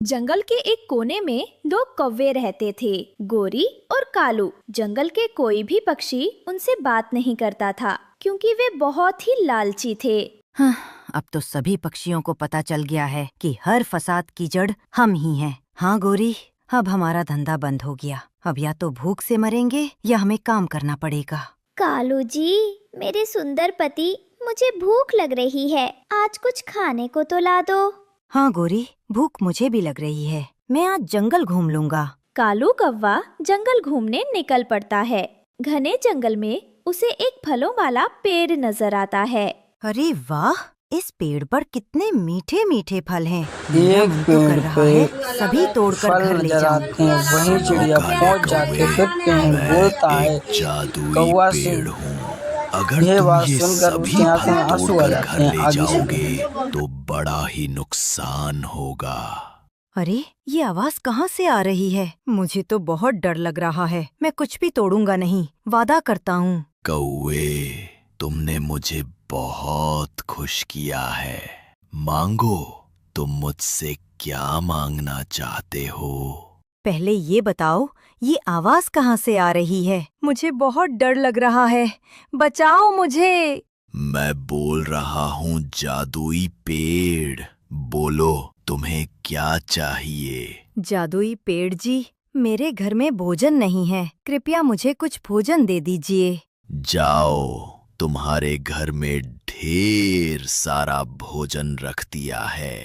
जंगल के एक कोने में दो कौवे रहते थे, गोरी और कालू। जंगल के कोई भी पक्षी उनसे बात नहीं करता था क्योंकि वे बहुत ही लालची थे। हाँ, अब तो सभी पक्षियों को पता चल गया है कि हर फसाद की जड़ हम ही हैं। हाँ गोरी, अब हमारा धंधा बंद हो गया। अब या तो भूख से मरेंगे या हमें काम करना पड़ेगा। कालू जी, मेरे सुंदर पति, मुझे भूख लग रही है। आज कुछ खाने को तो ला दो। हाँ गोरी, भूख मुझे भी लग रही है। मैं आज जंगल घूम लूंगा। कालू कौवा जंगल घूमने निकल पड़ता है। घने जंगल में उसे एक फलों वाला पेड़ नजर आता है। अरे वाह, इस पेड़ पर कितने मीठे मीठे फल हैं। एक पेड़ पे सभी तोड़कर फल घर ले नजर जाऊं। आते हैं, वहीं चिड़िया पहुंच जाके फिर पेड़ बोलता है। कौवा सिंह, अगर यह तुम बात ये सुनकर सभी उसकी आंखों में फल आंसू आ तोड़कर जाते घर हैं। ले आगे से जाओगे तो बड़ा ही नुकसान होगा। अरे ये आवाज कहाँ से आ रही है? मुझे तो बहुत डर लग रहा है। मैं कुछ भी तोड़ूंगा नहीं, वादा करता हूँ। कौवे, तुमने मुझे बहुत खुश किया है। मांगो, तुम मुझसे क्या मांगना चाहते हो? पहले ये बताओ, ये आवाज कहाँ से आ रही है? मुझे बहुत डर लग रहा है। बचाओ मुझे। मैं बोल रहा हूँ जादुई पेड़। बोलो, तुम्हें क्या चाहिए? जादुई पेड़ जी, मेरे घर में भोजन नहीं है। कृपया मुझे कुछ भोजन दे दीजिए। जाओ, तुम्हारे घर में ढेर सारा भोजन रख दिया है।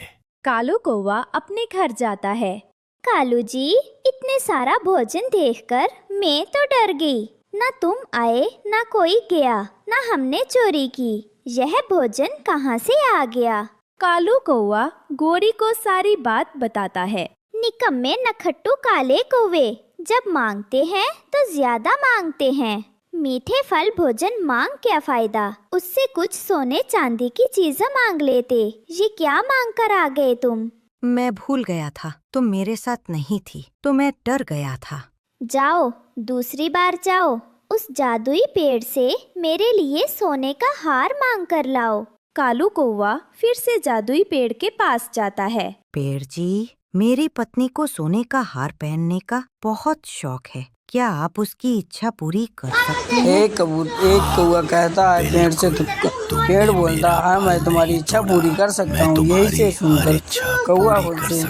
कालू कौवा अपने घर जाता है। कालू जी, इतने सारा भोजन देखकर मैं तो डर गई। ना तुम आए, ना कोई गया, ना हमने चोरी की। यह भोजन कहाँ से आ गया? कालू कौवा गोरी को सारी बात बताता है। निकम्मे नखट्टू काले कौवे, जब मांगते हैं तो ज्यादा मांगते हैं। मीठे फल भोजन मांग क्या फायदा? उससे कुछ सोने चांदी की चीजें मांग लेते। ये क्या मांग कर आ गए तुम? मैं भूल गया था, तुम मेरे साथ नहीं थी तो मैं डर गया था। जाओ, दूसरी बार जाओ। उस जादुई पेड़ से मेरे लिए सोने का हार मांग कर लाओ। कालू कौवा फिर से जादुई पेड़ के पास जाता है। पेड़ जी, मेरी पत्नी को सोने का हार पहनने का बहुत शौक है। क्या आप उसकी इच्छा पूरी कर सकते हैं? एक कौवा कहता है पेड़ से, तो पेड़ बोलता है, मैं तुम्हारी इच्छा पूरी कर सकता हूँ। यही से सुनकर कौवा बोलते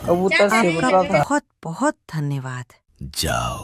कबूतर से आपका बताता, बहुत बहुत धन्यवाद। जाओ,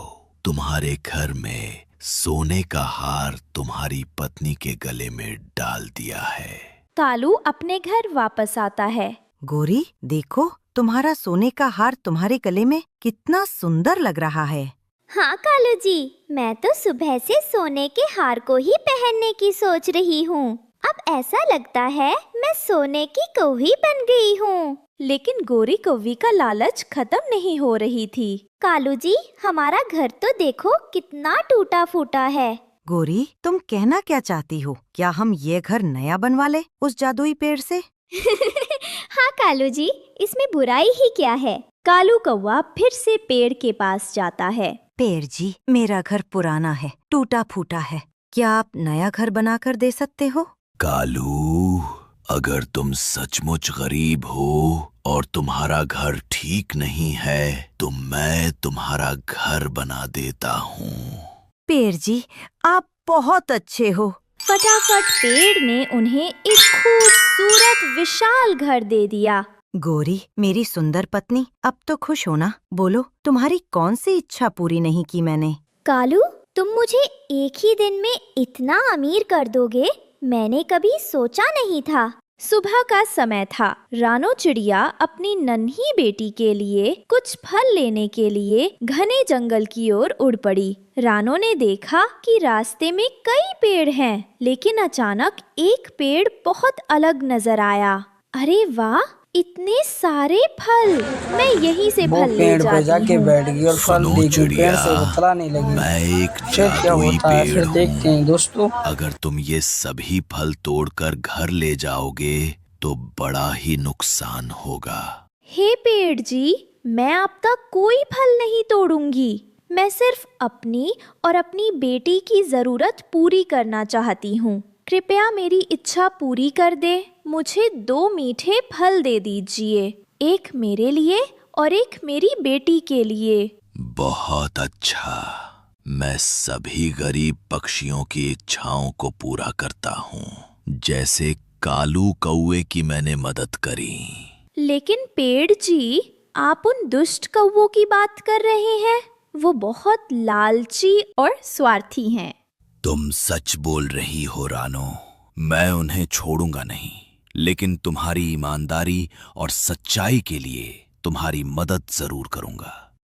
तुम्हारे घर में सोने का हार तुम्हारी पत्नी के गले में डाल दिया है। कालू अपने घर वापस आता है। गोरी, देखो, तुम्हारा सोने का हार तुम्हारे गले में कितना सुंदर लग रहा है। हाँ कालू जी, मैं तो सुबह से सोने के हार को ही पहनने की सोच रही हूँ। अब ऐसा लगता है मैं सोने की कौवी बन गई हूँ। लेकिन गोरी कौवी का लालच खत्म नहीं हो रही थी। कालू जी, हमारा घर तो देखो कितना टूटा फूटा है। गोरी, तुम कहना क्या चाहती हो? क्या हम ये घर नया बनवा ले उस जादुई पेड़ से? हाँ कालू जी, इसमें बुराई ही क्या है? कालू कौवा फिर से पेड़ के पास जाता है। पेड़ जी, मेरा घर पुराना है, टूटा फूटा है। क्या आप नया घर बनाकर दे सकते हो? कालू, अगर तुम सचमुच गरीब हो और तुम्हारा घर ठीक नहीं है तो मैं तुम्हारा घर बना देता हूँ। पेड़ जी, आप बहुत अच्छे हो। फटाफट पेड़ ने उन्हें एक खूबसूरत विशाल घर दे दिया। गोरी, मेरी सुंदर पत्नी, अब तो खुश हो ना? बोलो, तुम्हारी कौन सी इच्छा पूरी नहीं की मैंने? कालू, तुम मुझे एक ही दिन में इतना अमीर कर दोगे, मैंने कभी सोचा नहीं था। सुबह का समय था। रानो चिड़िया अपनी नन्ही बेटी के लिए कुछ फल लेने के लिए घने जंगल की ओर उड़ पड़ी। रानो ने देखा कि रास्ते में कई पेड़ हैं, लेकिन अचानक एक पेड़ बहुत अलग नजर आया। अरे वाह, इतने सारे फल! मैं यहीं से वो फल ले पेड़ पे जाती जाके हूँ। बैठ गई और फल सुनो देखी। पेड़ चिड़िया, से बतलाने लगी। मैं एक फिर क्या जादुई होता है, पेड़ फिर देखते हैं दोस्तों। अगर तुम ये सभी फल तोड़कर घर ले जाओगे तो बड़ा ही नुकसान होगा। हे पेड़ जी, मैं अब तक कोई फल नहीं तोड़ूंगी। मैं सिर्फ अपनी और अपनी बेटी की जरूरत पूरी करना चाहती हूँ। कृपया मेरी इच्छा पूरी कर दे। मुझे 2 मीठे फल दे दीजिए, एक मेरे लिए और एक मेरी बेटी के लिए। बहुत अच्छा। मैं सभी गरीब पक्षियों की इच्छाओं को पूरा करता हूँ, जैसे कालू कौवे की मैंने मदद करी। लेकिन पेड़ जी, आप उन दुष्ट कौवों की बात कर रहे हैं। वो बहुत लालची और स्वार्थी हैं। तुम सच बोल रही हो रानो। मैं उन्हें छोड़ूंगा नहीं, लेकिन तुम्हारी ईमानदारी और सच्चाई के लिए तुम्हारी मदद जरूर करूंगा।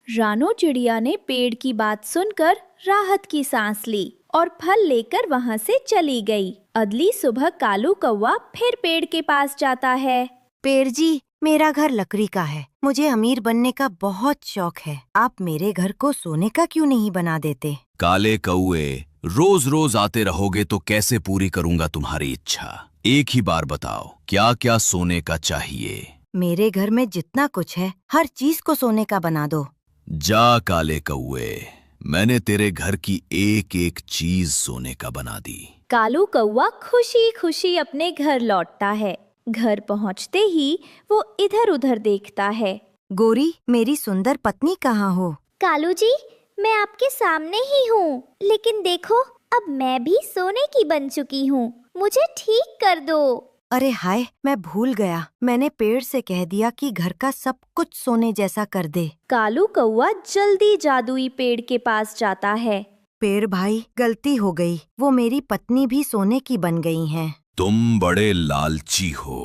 रानो चिड़िया ने पेड़ की बात सुनकर राहत की सांस ली और फल लेकर वहाँ से चली गई। अगली सुबह कालू कौवा फिर पेड़ के पास जाता है। पेड़ जी, मेरा घर लकड़ी का है। मुझे अमीर बनने का बहुत शौक है। आप मेरे घर को सोने का क्यों नहीं बना देते? काले कौवे, रोज रोज आते रहोगे तो कैसे पूरी करूंगा तुम्हारी इच्छा? एक ही बार बताओ, क्या क्या सोने का चाहिए? मेरे घर में जितना कुछ है, हर चीज को सोने का बना दो। जा काले कौवे, मैंने तेरे घर की एक एक चीज सोने का बना दी। कालू कौवा खुशी खुशी अपने घर लौटता है। घर पहुँचते ही वो इधर उधर देखता है। गोरी, मेरी सुंदर पत्नी कहाँ हो? कालू जी, मैं आपके सामने ही हूँ, लेकिन देखो अब मैं भी सोने की बन चुकी हूँ। मुझे ठीक कर दो। अरे हाय, मैं भूल गया। मैंने पेड़ से कह दिया कि घर का सब कुछ सोने जैसा कर दे। कालू कौवा जल्दी जादुई पेड़ के पास जाता है। पेड़ भाई, गलती हो गई। वो मेरी पत्नी भी सोने की बन गई हैं। तुम बड़े लालची हो।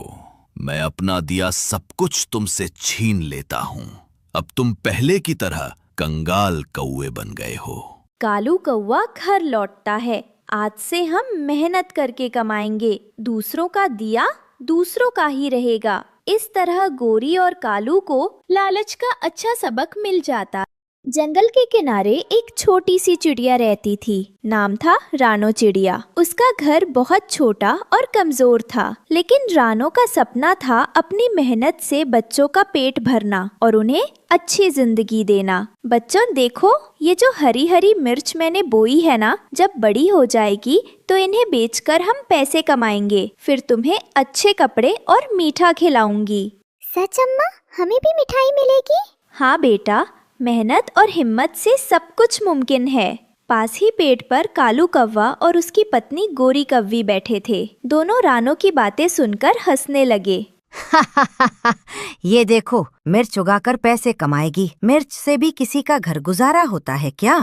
मैं अपना दिया सब कुछ तुमसे छीन लेता हूँ। अब तुम पहले की तरह कंगाल कौवे बन गए हो। कालू कौवा घर लौटता है। आज से हम मेहनत करके कमाएंगे। दूसरों का दिया दूसरों का ही रहेगा। इस तरह गोरी और कालू को लालच का अच्छा सबक मिल जाता। जंगल के किनारे एक छोटी सी चिड़िया रहती थी। नाम था रानो चिड़िया। उसका घर बहुत छोटा और कमजोर था, लेकिन रानो का सपना था अपनी मेहनत से बच्चों का पेट भरना और उन्हें अच्छी जिंदगी देना। बच्चों देखो, ये जो हरी हरी मिर्च मैंने बोई है ना, जब बड़ी हो जाएगी तो इन्हें बेचकर हम पैसे कमाएंगे। फिर तुम्हें अच्छे कपड़े और मीठा खिलाऊंगी। सच अम्मा, हमें भी मिठाई मिलेगी? हाँ बेटा, मेहनत और हिम्मत से सब कुछ मुमकिन है। पास ही पेड़ पर कालू कौवा और उसकी पत्नी गोरी कौवी बैठे थे। दोनों रानो की बातें सुनकर हंसने लगे। ये देखो, मिर्च उगाकर पैसे कमाएगी। मिर्च से भी किसी का घर गुजारा होता है क्या?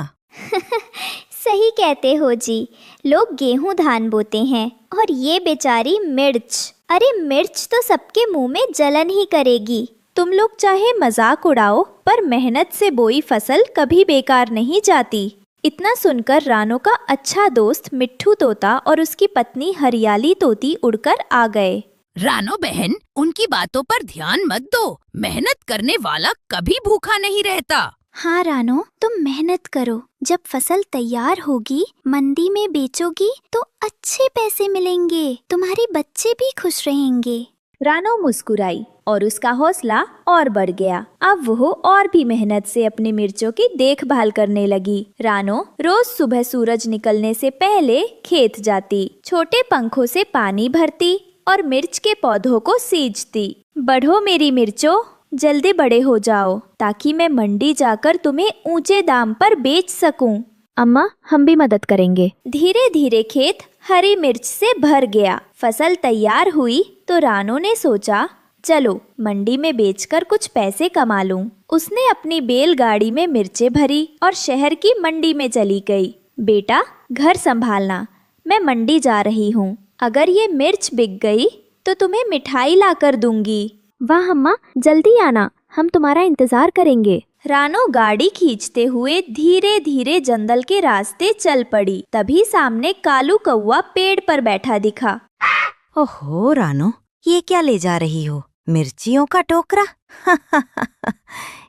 सही कहते हो जी। लोग गेहूं धान बोते हैं और ये बेचारी मिर्च। अरे मिर्च तो सबके मुंह में जलन ही करेगी। तुम लोग चाहे मजाक उड़ाओ, पर मेहनत से बोई फसल कभी बेकार नहीं जाती। इतना सुनकर रानो का अच्छा दोस्त मिट्ठू तोता और उसकी पत्नी हरियाली तोती उड़कर आ गए। रानो बहन, उनकी बातों पर ध्यान मत दो। मेहनत करने वाला कभी भूखा नहीं रहता। हाँ रानो, तुम मेहनत करो। जब फसल तैयार होगी, मंडी में बेचोगी तो अच्छे पैसे मिलेंगे। तुम्हारे बच्चे भी खुश रहेंगे। रानो मुस्कुराई और उसका हौसला और बढ़ गया। अब वो और भी मेहनत से अपनी मिर्चों की देखभाल करने लगी। रानो रोज सुबह सूरज निकलने से पहले खेत जाती, छोटे पंखों से पानी भरती और मिर्च के पौधों को सींचती। बढ़ो मेरी मिर्चों, जल्दी बड़े हो जाओ ताकि मैं मंडी जाकर तुम्हें ऊंचे दाम पर बेच सकूं। अम्मा, हम भी मदद करेंगे। धीरे धीरे खेत हरी मिर्च से भर गया। फसल तैयार हुई तो रानो ने सोचा, चलो मंडी में बेचकर कुछ पैसे कमा लूं। उसने अपनी बैलगाड़ी में मिर्चें भरी और शहर की मंडी में चली गई। बेटा, घर संभालना, मैं मंडी जा रही हूँ। अगर ये मिर्च बिक गई तो तुम्हें मिठाई लाकर दूंगी। वाह अम्मा, जल्दी आना, हम तुम्हारा इंतजार करेंगे। रानो गाड़ी खींचते हुए धीरे धीरे जंगल के रास्ते चल पड़ी। तभी सामने कालू कौवा पेड़ पर बैठा दिखा। ओहो रानो, ये क्या ले जा रही हो? मिर्चियों का टोकरा?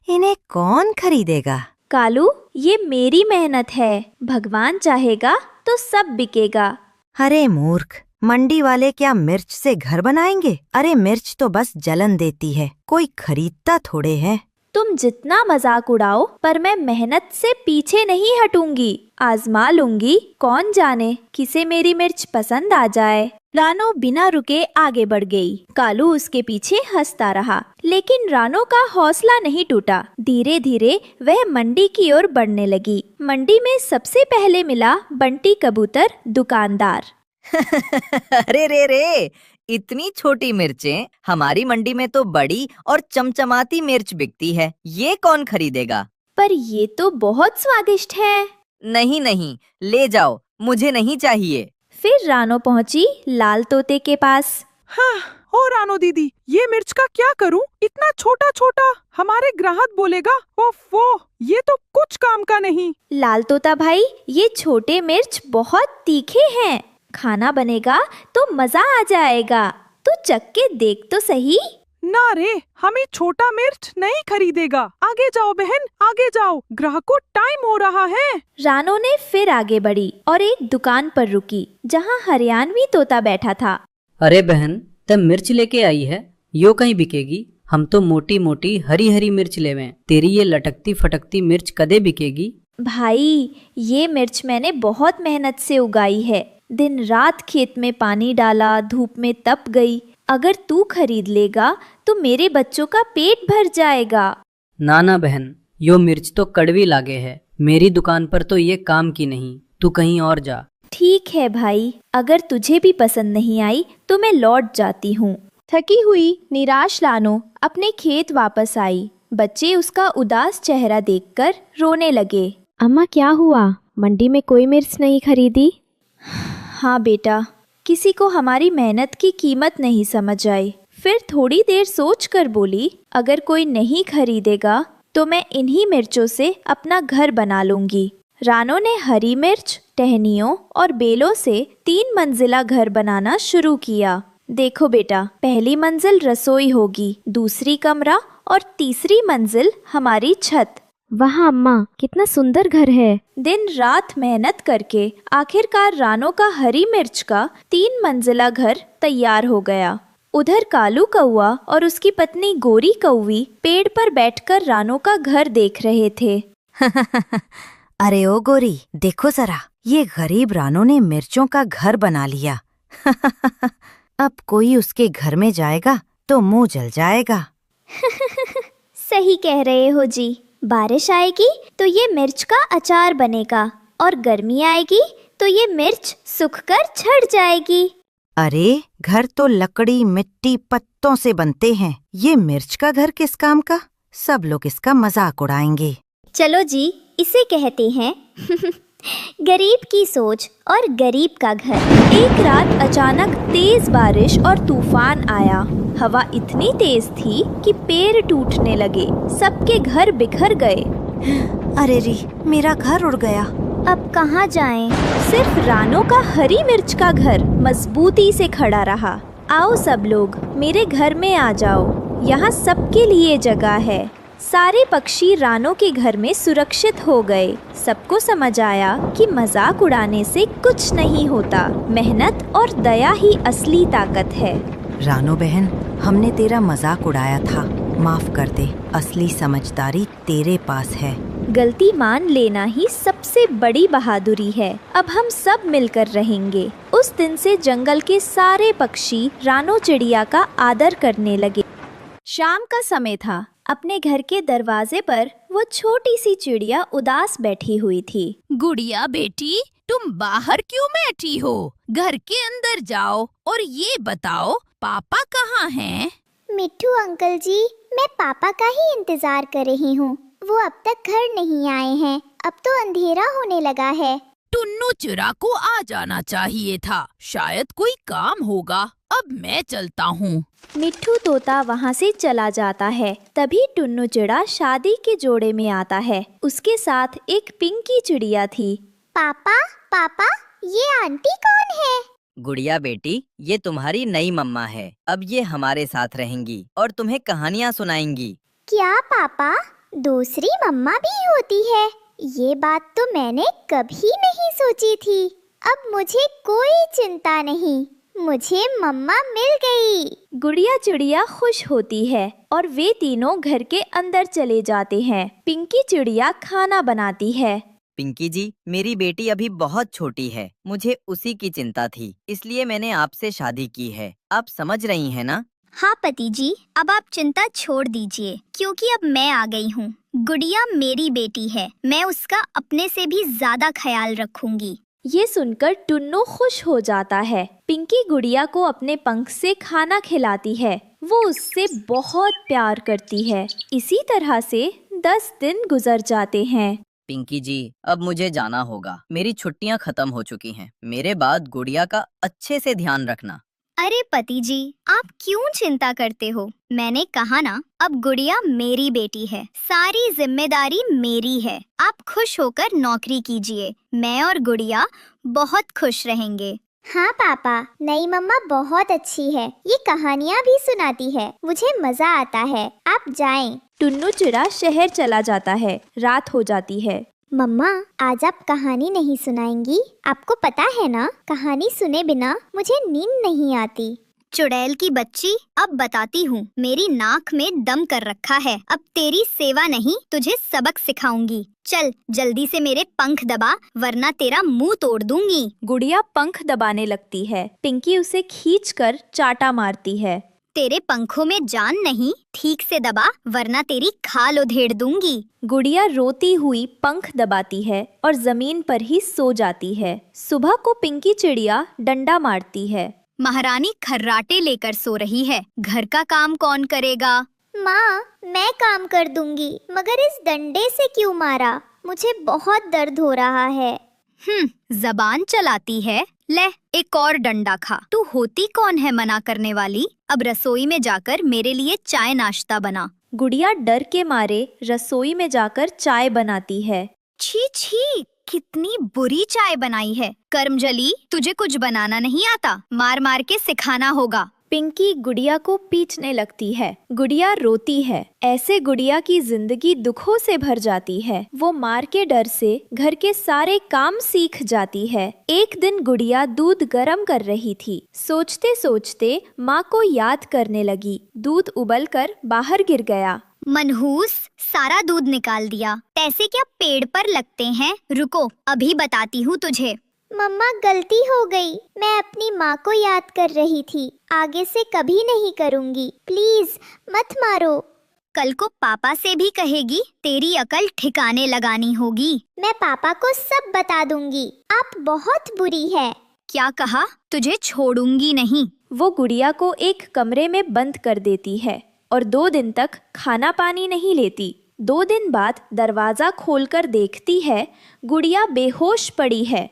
इन्हें कौन खरीदेगा? कालू, ये मेरी मेहनत है। भगवान चाहेगा तो सब बिकेगा। अरे मूर्ख, मंडी वाले क्या मिर्च से घर बनाएंगे? अरे मिर्च तो बस जलन देती है, कोई खरीदता थोड़े है। तुम जितना मजाक उड़ाओ, पर मैं मेहनत से पीछे नहीं हटूंगी। आजमा लूंगी, कौन जाने किसे मेरी मिर्च पसंद आ जाए। रानो बिना रुके आगे बढ़ गई। कालू उसके पीछे हंसता रहा, लेकिन रानो का हौसला नहीं टूटा। धीरे धीरे वह मंडी की ओर बढ़ने लगी। मंडी में सबसे पहले मिला बंटी कबूतर दुकानदार। अरे रे रे, इतनी छोटी मिर्चें, हमारी मंडी में तो बड़ी और चमचमाती मिर्च बिकती है, ये कौन खरीदेगा? पर ये तो बहुत स्वादिष्ट है। नहीं नहीं, ले जाओ, मुझे नहीं चाहिए। फिर रानो पहुंची लाल तोते के पास। हाँ, ओ रानो दीदी, ये मिर्च का क्या करूं? इतना छोटा छोटा, हमारे ग्राहक बोलेगा ओफो, ये तो कुछ काम का नहीं। लाल तोता भाई, ये छोटे मिर्च बहुत तीखे हैं, खाना बनेगा तो मजा आ जाएगा। तू चख के देख तो सही। ना रे, हमें छोटा मिर्च नहीं खरीदेगा। आगे जाओ बहन, आगे जाओ, ग्राहक को टाइम हो रहा है। रानो ने फिर आगे बढ़ी और एक दुकान पर रुकी, जहाँ हरियाणवी तोता बैठा था। अरे बहन, तब मिर्च लेके आई है, यो कहीं बिकेगी? हम तो मोटी मोटी हरी हरी मिर्च लेवे, तेरी ये लटकती फटकती मिर्च कदे बिकेगी? भाई, ये मिर्च मैंने बहुत मेहनत से उगाई है। दिन रात खेत में पानी डाला, धूप में तप गई। अगर तू खरीद लेगा तो मेरे बच्चों का पेट भर जाएगा। ना ना बहन, यो मिर्च तो कड़वी लागे है, मेरी दुकान पर तो ये काम की नहीं, तू कहीं और जा। ठीक है भाई, अगर तुझे भी पसंद नहीं आई तो मैं लौट जाती हूँ। थकी हुई निराश रानो अपने खेत वापस आई। बच्चे उसका उदास चेहरा देखकर रोने लगे। अम्मा, क्या हुआ? मंडी में कोई मिर्च नहीं खरीदी? हाँ बेटा, किसी को हमारी मेहनत की कीमत नहीं समझ आई। फिर थोड़ी देर सोचकर बोली, अगर कोई नहीं खरीदेगा तो मैं इन्हीं मिर्चों से अपना घर बना लूंगी। रानो ने हरी मिर्च, टहनियों और बेलों से 3 मंजिला घर बनाना शुरू किया। देखो बेटा, पहली मंजिल रसोई होगी, दूसरी कमरा और तीसरी मंजिल हमारी छत। वाह अम्मा, कितना सुंदर घर है। दिन रात मेहनत करके आखिरकार रानो का हरी मिर्च का 3 मंजिला घर तैयार हो गया। उधर कालू कौआ और उसकी पत्नी गोरी कौवी पेड़ पर बैठकर रानो का घर देख रहे थे। अरे ओ गोरी, देखो जरा, ये गरीब रानो ने मिर्चों का घर बना लिया। अब कोई उसके घर में जाएगा तो मुंह जल जाएगा। सही कह रहे हो जी। बारिश आएगी तो ये मिर्च का अचार बनेगा और गर्मी आएगी तो ये मिर्च सूखकर झड़ जाएगी। अरे, घर तो लकड़ी, मिट्टी, पत्तों से बनते हैं, ये मिर्च का घर किस काम का? सब लोग इसका मजाक उड़ाएंगे। चलो जी, इसे कहते हैं गरीब की सोच और गरीब का घर। एक रात अचानक तेज बारिश और तूफान आया। हवा इतनी तेज थी कि पेड़ टूटने लगे, सबके घर बिखर गए। अरे रे, मेरा घर उड़ गया। अब कहाँ जाएं? सिर्फ रानो का हरी मिर्च का घर मजबूती से खड़ा रहा। आओ सब लोग, मेरे घर में आ जाओ, यहाँ सबके लिए जगह है। सारे पक्षी रानो के घर में सुरक्षित हो गए। सबको समझ आया कि मजाक उड़ाने से कुछ नहीं होता, मेहनत और दया ही असली ताकत है। रानो बहन, हमने तेरा मजाक उड़ाया था, माफ कर दे, असली समझदारी तेरे पास है। गलती मान लेना ही सबसे बड़ी बहादुरी है। अब हम सब मिलकर रहेंगे। उस दिन से जंगल के सारे पक्षी रानो चिड़िया का आदर करने लगे। शाम का समय था। अपने घर के दरवाजे पर वो छोटी सी चिड़िया उदास बैठी हुई थी। गुड़िया बेटी, तुम बाहर क्यों बैठी हो? घर के अंदर जाओ और ये बताओ, पापा कहाँ हैं? मिट्ठू अंकल जी, मैं पापा का ही इंतजार कर रही हूँ। वो अब तक घर नहीं आए हैं। अब तो अंधेरा होने लगा है। टुन्नू चिड़ा को आ जाना चाहिए था, शायद कोई काम होगा। अब मैं चलता हूँ। मिट्ठू तोता वहाँ से चला जाता है। तभी टुन्नू चिड़ा शादी के जोड़े में आता है। उसके साथ एक पिंकी चिड़िया थी। पापा, पापा, ये आंटी कौन है? गुड़िया बेटी, ये तुम्हारी नई मम्मा है। अब ये हमारे साथ रहेंगी और तुम्हें कहानियाँ सुनाएंगी। क्या पापा, दूसरी मम्मा भी होती है? ये बात तो मैंने कभी नहीं सोची थी। अब मुझे कोई चिंता नहीं, मुझे मम्मा मिल गई। गुड़िया चिड़िया खुश होती है और वे तीनों घर के अंदर चले जाते हैं। पिंकी चिड़िया खाना बनाती है। पिंकी जी, मेरी बेटी अभी बहुत छोटी है, मुझे उसी की चिंता थी, इसलिए मैंने आपसे शादी की है। आप समझ रही हैं ना? हाँ पति जी, अब आप चिंता छोड़ दीजिए, क्योंकि अब मैं आ गई हूँ। गुड़िया मेरी बेटी है, मैं उसका अपने से भी ज्यादा ख्याल रखूंगी। ये सुनकर टुन्नू खुश हो जाता है। पिंकी गुड़िया को अपने पंख से खाना खिलाती है। वो उससे बहुत प्यार करती है। इसी तरह से 10 दिन गुजर जाते हैं। पिंकी जी, अब मुझे जाना होगा, मेरी छुट्टियां खत्म हो चुकी हैं। मेरे बाद गुड़िया का अच्छे से ध्यान रखना। अरे पति जी, आप क्यों चिंता करते हो? मैंने कहा ना, अब गुड़िया मेरी बेटी है, सारी जिम्मेदारी मेरी है। आप खुश होकर नौकरी कीजिए, मैं और गुड़िया बहुत खुश रहेंगे। हाँ पापा, नई मम्मा बहुत अच्छी है, ये कहानियाँ भी सुनाती है, मुझे मजा आता है। आप जाएं। टुन्नू चिड़ा शहर चला जाता है। रात हो जाती है। मम्मा, आज आप कहानी नहीं सुनाएंगी? आपको पता है ना, कहानी सुने बिना मुझे नींद नहीं आती। चुड़ैल की बच्ची, अब बताती हूँ। मेरी नाक में दम कर रखा है, अब तेरी सेवा नहीं, तुझे सबक सिखाऊंगी। चल जल्दी से मेरे पंख दबा, वरना तेरा मुंह तोड़ दूंगी। गुड़िया पंख दबाने लगती है। पिंकी उसे खींचकर चाटा मारती है। तेरे पंखों में जान नहीं, ठीक से दबा, वरना तेरी खाल उधेड़ दूंगी। गुड़िया रोती हुई पंख दबाती है और जमीन पर ही सो जाती है। सुबह को पिंकी चिड़िया डंडा मारती है। महारानी खर्राटे लेकर सो रही है, घर का काम कौन करेगा? माँ, मैं काम कर दूंगी, मगर इस डंडे से क्यों मारा? मुझे बहुत दर्द हो रहा है। जबान चलाती है। ले, एक और डंडा खा। तू होती कौन है मना करने वाली? अब रसोई में जाकर मेरे लिए चाय नाश्ता बना। गुड़िया डर के मारे रसोई में जाकर चाय बनाती है। छी छी, कितनी बुरी चाय बनाई है। कर्मजली, तुझे कुछ बनाना नहीं आता, मार मार के सिखाना होगा। पिंकी गुड़िया को पीटने लगती है। गुड़िया रोती है। ऐसे गुड़िया की जिंदगी दुखों से भर जाती है। वो मार के डर से घर के सारे काम सीख जाती है। एक दिन गुड़िया दूध गर्म कर रही थी। सोचते सोचते माँ को याद करने लगी। दूध उबलकर बाहर गिर गया। मनहूस, सारा दूध निकाल दिया। पैसे क्या पेड़ पर लगते हैं? रुको, अभी बताती हूँ तुझे। मम्मा, गलती हो गई, मैं अपनी माँ को याद कर रही थी, आगे से कभी नहीं करूँगी, प्लीज मत मारो। कल को पापा से भी कहेगी, तेरी अकल ठिकाने लगानी होगी। मैं पापा को सब बता दूंगी, आप बहुत बुरी है। क्या कहा? तुझे छोड़ूंगी नहीं। वो गुड़िया को एक कमरे में बंद कर देती है और 2 दिन तक खाना पानी नहीं लेती। 2 दिन बाद दरवाजा खोलकर देखती है, गुड़िया बेहोश पड़ी है।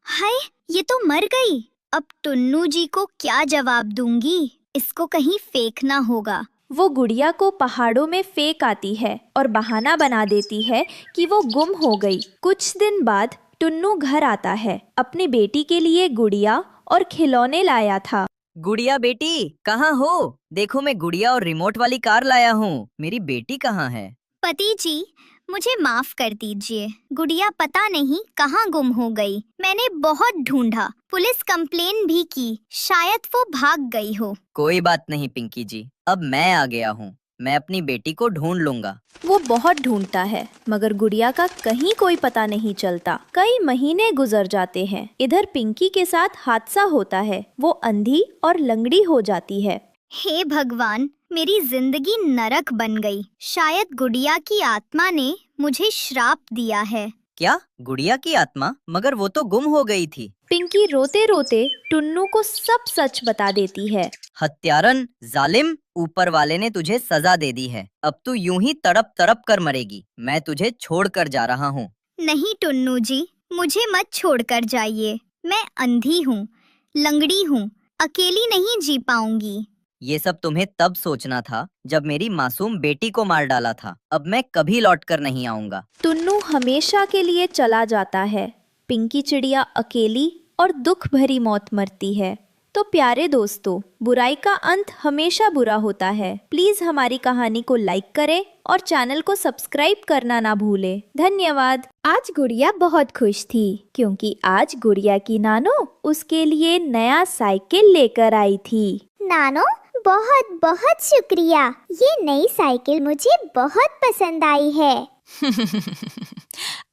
हाय, ये तो मर गई। अब टुन्नू जी को क्या जवाब दूंगी? इसको कहीं फेंकना होगा। वो गुड़िया को पहाड़ों में फेंक आती है और बहाना बना देती है कि वो गुम हो गई। कुछ दिन बाद टुन्नू घर आता है। अपनी बेटी के लिए गुड़िया और खिलौने लाया था। गुड़िया बेटी, कहाँ हो? देखो, मैं गुड़िया और रिमोट वाली कार लाया हूँ। मेरी बेटी कहाँ है? पति जी, मुझे माफ कर दीजिए, गुड़िया पता नहीं कहाँ गुम हो गई। मैंने बहुत ढूंढा, पुलिस कंप्लेन भी की, शायद वो भाग गई हो। कोई बात नहीं पिंकी जी, अब मैं आ गया हूँ, मैं अपनी बेटी को ढूंढ लूंगा। वो बहुत ढूंढता है, मगर गुड़िया का कहीं कोई पता नहीं चलता। कई महीने गुजर जाते हैं। इधर पिंकी के साथ हादसा होता है। वो अंधी और लंगड़ी हो जाती है। हे भगवान, मेरी जिंदगी नरक बन गई। शायद गुड़िया की आत्मा ने मुझे श्राप दिया है। क्या? गुड़िया की आत्मा? मगर वो तो गुम हो गई थी। पिंकी रोते रोते टुन्नू को सब सच बता देती है। हत्यारन, जालिम, ऊपर वाले ने तुझे सजा दे दी है। अब तू यूं ही तड़प तड़प कर मरेगी। मैं तुझे छोड़ कर जा रहा हूँ। नहीं टुन्नू जी, मुझे मत छोड़ कर जाइए। मैं अंधी हूँ, लंगड़ी हूँ, अकेली नहीं जी पाऊंगी। ये सब तुम्हें तब सोचना था जब मेरी मासूम बेटी को मार डाला था। अब मैं कभी लौट कर नहीं आऊंगा। टुन्नू हमेशा के लिए चला जाता है। पिंकी चिड़िया अकेली और दुख भरी मौत मरती है। तो प्यारे दोस्तों, बुराई का अंत हमेशा बुरा होता है। प्लीज हमारी कहानी को लाइक करें और चैनल को सब्सक्राइब करना ना भूलें। धन्यवाद। आज गुड़िया बहुत खुश थी क्योंकि आज गुड़िया की नानो उसके लिए नया साइकिल लेकर आई थी। नानो, बहुत बहुत शुक्रिया, ये नई साइकिल मुझे बहुत पसंद आई है।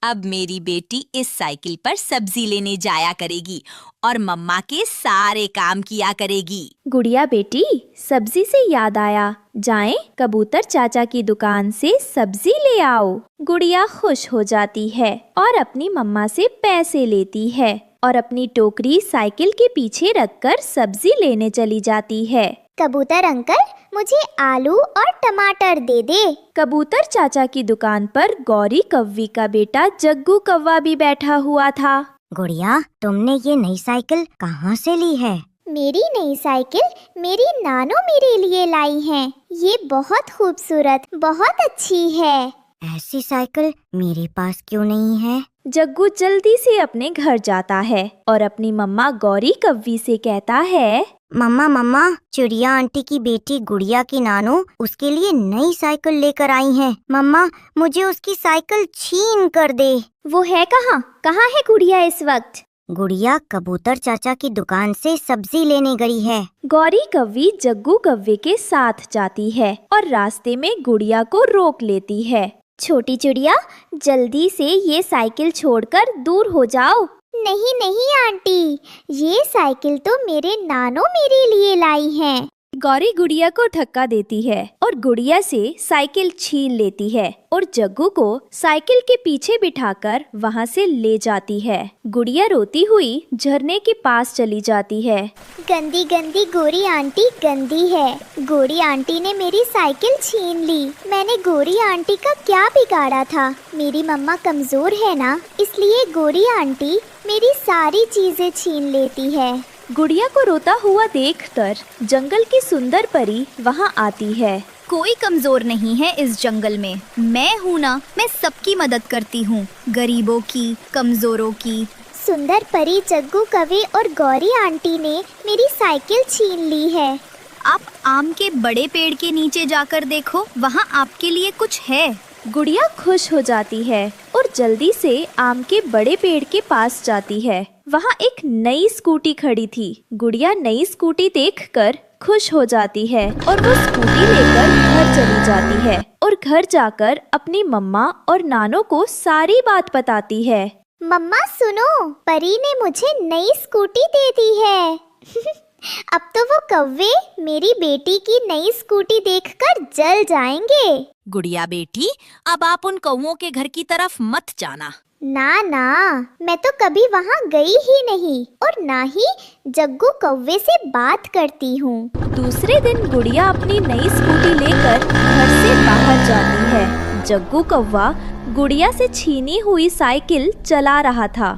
अब मेरी बेटी इस साइकिल पर सब्जी लेने जाया करेगी और मम्मा के सारे काम किया करेगी। गुड़िया बेटी, सब्जी से याद आया, जाएं कबूतर चाचा की दुकान से सब्जी ले आओ। गुड़िया खुश हो जाती है और अपनी मम्मा से पैसे लेती है और अपनी टोकरी साइकिल के पीछे रखकर सब्जी लेने चली जाती है। कबूतर अंकल, मुझे आलू और टमाटर दे दे। कबूतर चाचा की दुकान पर गौरी कव्वी का बेटा जग्गू कौवा भी बैठा हुआ था। गुड़िया, तुमने ये नई साइकिल कहाँ से ली है? मेरी नई साइकिल मेरी नानो मेरे लिए लाई है। ये बहुत खूबसूरत, बहुत अच्छी है। ऐसी साइकिल मेरे पास क्यों नहीं है? जग्गू जल्दी से अपने घर जाता है और अपनी मम्मा गौरी कव्वी से कहता है, मम्मा, चिड़िया आंटी की बेटी गुड़िया की नानो उसके लिए नई साइकिल लेकर आई हैं। मम्मा, मुझे उसकी साइकिल छीन कर दे। वो है कहाँ? कहाँ है गुड़िया इस वक्त? गुड़िया कबूतर चाचा की दुकान से सब्जी लेने गई है। गौरी कव्वी जग्गू कव्वे के साथ जाती है और रास्ते में गुड़िया को रोक लेती है। छोटी चिड़िया, जल्दी से ये साइकिल छोड़कर दूर हो जाओ। नहीं आंटी, ये साइकिल तो मेरे नानो मेरे लिए लाई हैं। गौरी गुड़िया को धक्का देती है और गुड़िया से साइकिल छीन लेती है और जग्गू को साइकिल के पीछे बिठाकर वहाँ से ले जाती है। गुड़िया रोती हुई झरने के पास चली जाती है। गंदी गंदी गोरी आंटी गंदी है। गोरी आंटी ने मेरी साइकिल छीन ली। मैंने गोरी आंटी का क्या बिगाड़ा था? मेरी मम्मा कमजोर है ना, इसलिए गोरी आंटी मेरी सारी चीजें छीन लेती है। गुड़िया को रोता हुआ देखकर जंगल की सुंदर परी वहाँ आती है। कोई कमजोर नहीं है इस जंगल में, मैं हूँ ना, मैं सबकी मदद करती हूँ, गरीबों की, कमजोरों की। सुंदर परी जग्गू कव्वे और गौरी आंटी ने मेरी साइकिल छीन ली है। आप आम के बड़े पेड़ के नीचे जाकर देखो, वहाँ आपके लिए कुछ है। गुड़िया खुश हो जाती है और जल्दी से आम के बड़े पेड़ के पास जाती है। वहाँ एक नई स्कूटी खड़ी थी। गुड़िया नई स्कूटी देखकर खुश हो जाती है और वो स्कूटी लेकर घर चली जाती है और घर जाकर अपनी मम्मा और नानो को सारी बात बताती है। मम्मा सुनो, परी ने मुझे नई स्कूटी दे दी है। अब तो वो कव्वे मेरी बेटी की नई स्कूटी देखकर जल जाएंगे। गुड़िया बेटी, अब आप उन कौवों के घर की तरफ मत जाना। ना, मैं तो कभी वहाँ गई ही नहीं और ना ही जग्गू कव्वे से बात करती हूँ। दूसरे दिन गुड़िया अपनी नई स्कूटी लेकर घर से बाहर जाती है। जग्गू कौवा गुड़िया से छीनी हुई साइकिल चला रहा था।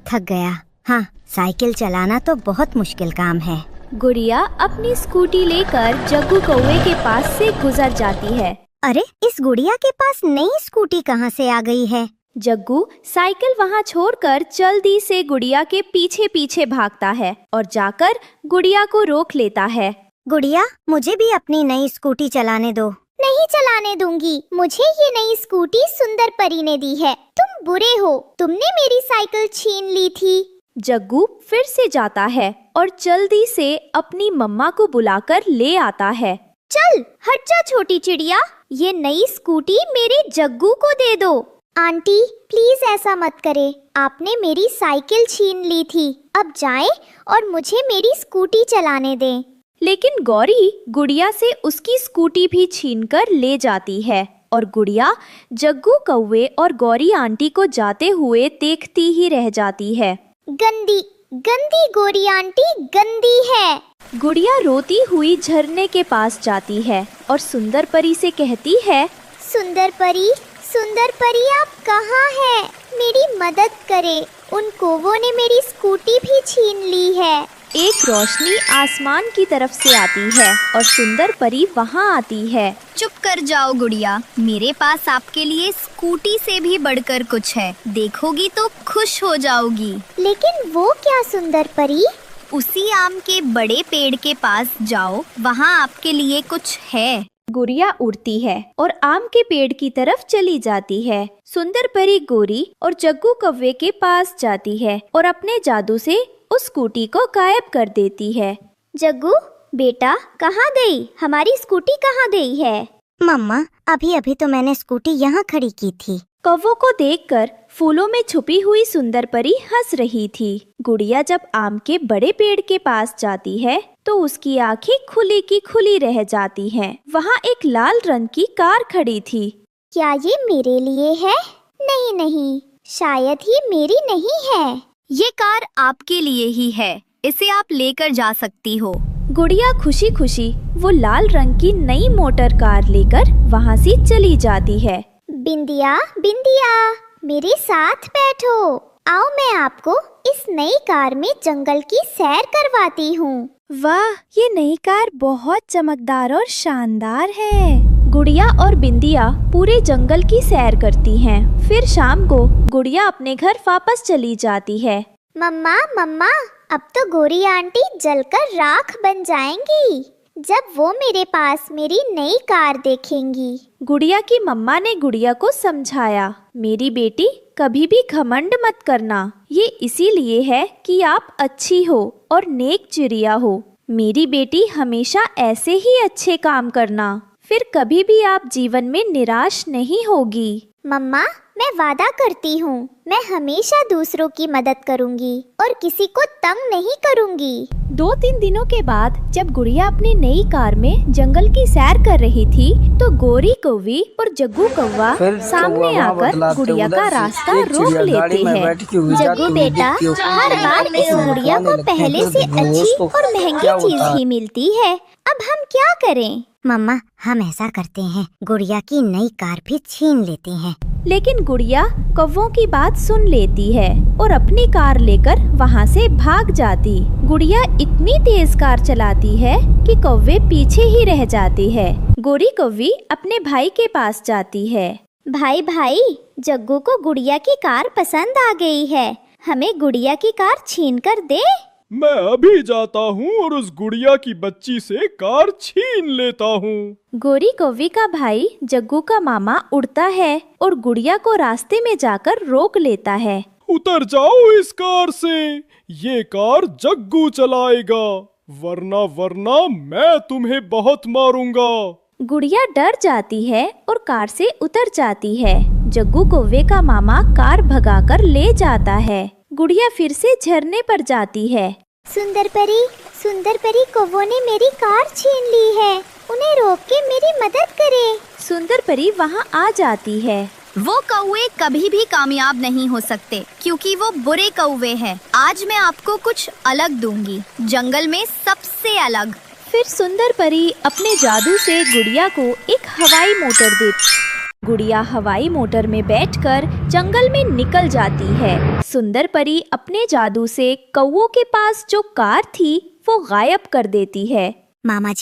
थक गया। हाँ, साइकिल चलाना तो बहुत मुश्किल काम है। गुड़िया अपनी स्कूटी लेकर जग्गू कौवे के पास से गुजर जाती है। अरे, इस गुड़िया के पास नई स्कूटी कहाँ से आ गई है? जग्गू साइकिल वहाँ छोड़कर जल्दी से गुड़िया के पीछे पीछे भागता है और जाकर गुड़िया को रोक लेता है। गुड़िया, मुझे भी अपनी नई स्कूटी चलाने दो। नहीं चलाने दूंगी। मुझे ये नई स्कूटी सुंदर परी ने दी है। तुम बुरे हो, तुमने मेरी साइकिल छीन ली थी। जग्गू फिर से जाता है और जल्दी से अपनी मम्मा को बुलाकर ले आता है। चल हट जा छोटी चिड़िया, ये नई स्कूटी मेरे जग्गू को दे दो। आंटी प्लीज ऐसा मत करे, आपने मेरी साइकिल छीन ली थी। अब जाएं और मुझे मेरी स्कूटी चलाने दें। लेकिन गौरी गुड़िया से उसकी स्कूटी भी छीनकर ले जाती है और गुड़िया जग्गू कौवे और गौरी आंटी को जाते हुए देखती ही रह जाती है। गंदी गंदी गोरी आंटी गंदी है। गुड़िया रोती हुई झरने के पास जाती है और सुंदर परी से कहती है, सुंदर परी आप कहाँ हैं? मेरी मदद करे, उन कौवों ने मेरी स्कूटी भी छीन ली है। एक रोशनी आसमान की तरफ से आती है और सुंदर परी वहाँ आती है। चुप कर जाओ गुड़िया, मेरे पास आपके लिए स्कूटी से भी बढ़कर कुछ है, देखोगी तो खुश हो जाओगी। लेकिन वो क्या सुंदर परी? उसी आम के बड़े पेड़ के पास जाओ, वहाँ आपके लिए कुछ है। गुड़िया उड़ती है और आम के पेड़ की तरफ चली जाती है। सुंदर परी गोरी और जग्गू कौवे के पास जाती है और अपने जादू से उस स्कूटी को गायब कर देती है। जग्गू बेटा कहाँ गई? हमारी स्कूटी कहाँ गई है? मम्मा, अभी अभी तो मैंने स्कूटी यहाँ खड़ी की थी। कौवों को देखकर फूलों में छुपी हुई सुंदर परी हंस रही थी। गुड़िया जब आम के बड़े पेड़ के पास जाती है तो उसकी आंखें खुली की खुली रह जाती हैं। वहाँ एक लाल रंग की कार खड़ी थी। क्या ये मेरे लिए है? नहीं नहीं, शायद ही मेरी नहीं है। ये कार आपके लिए ही है, इसे आप लेकर जा सकती हो। गुड़िया खुशी खुशी वो लाल रंग की नई मोटर कार लेकर वहाँ से चली जाती है। बिंदिया बिंदिया, मेरे साथ बैठो। आओ, मैं आपको इस नई कार में जंगल की सैर करवाती हूँ। वाह, ये नई कार बहुत चमकदार और शानदार है। गुड़िया और बिंदिया पूरे जंगल की सैर करती हैं। फिर शाम को गुड़िया अपने घर वापस चली जाती है। मम्मा मम्मा, अब तो गोरी आंटी जलकर राख बन जाएंगी जब वो मेरे पास मेरी नई कार देखेंगी। गुड़िया की मम्मा ने गुड़िया को समझाया, मेरी बेटी कभी भी घमंड मत करना। ये इसीलिए है कि आप अच्छी हो और नेक चिड़िया हो। मेरी बेटी हमेशा ऐसे ही अच्छे काम करना, फिर कभी भी आप जीवन में निराश नहीं होगी। मम्मा, मैं वादा करती हूँ मैं हमेशा दूसरों की मदद करूँगी और किसी को तंग नहीं करूँगी। 2-3 दिनों के बाद जब गुड़िया अपनी नई कार में जंगल की सैर कर रही थी तो गोरी कौवी और जग्गू कौवा सामने आकर गुड़िया का रास्ता रोक लेते हैं। जग्गू बेटा, हर बार इस गुड़िया को पहले से अच्छी और महंगी चीज ही मिलती है, अब हम क्या करें? मम्मा, हम ऐसा करते हैं, गुड़िया की नई कार भी छीन लेते हैं। लेकिन गुड़िया कौवों की बात सुन लेती है और अपनी कार लेकर वहाँ से भाग जाती। गुड़िया इतनी तेज कार चलाती है कि कौवे पीछे ही रह जाते हैं। गोरी कौवी अपने भाई के पास जाती है। भाई भाई, जग्गू को गुड़िया की कार पसंद आ गई है, हमें गुड़िया की कार छीन कर दे। मैं अभी जाता हूँ और उस गुड़िया की बच्ची से कार छीन लेता हूँ। गोरी कौवी का भाई जग्गू का मामा उड़ता है और गुड़िया को रास्ते में जाकर रोक लेता है। उतर जाओ इस कार से, ये कार जग्गू चलाएगा, वरना मैं तुम्हें बहुत मारूंगा। गुड़िया डर जाती है और कार से उतर जाती है। जग्गू कौवे का मामा कार भगाकर ले जाता है। गुड़िया फिर से झरने पर जाती है। सुंदर परी, कौवों ने मेरी कार छीन ली है, उन्हें रोक के मेरी मदद करे। सुंदर परी वहाँ आ जाती है। वो कौवे कभी भी कामयाब नहीं हो सकते क्योंकि वो बुरे कौवे हैं। आज मैं आपको कुछ अलग दूंगी, जंगल में सबसे अलग। फिर सुंदर परी अपने जादू से गुड़िया को एक हवाई मोटर देती। गुड़िया हवाई मोटर में बैठकर जंगल में निकल जाती है। सुंदर परी अपने जादू से कौवों के पास जो कार थी वो गायब कर देती है। मामा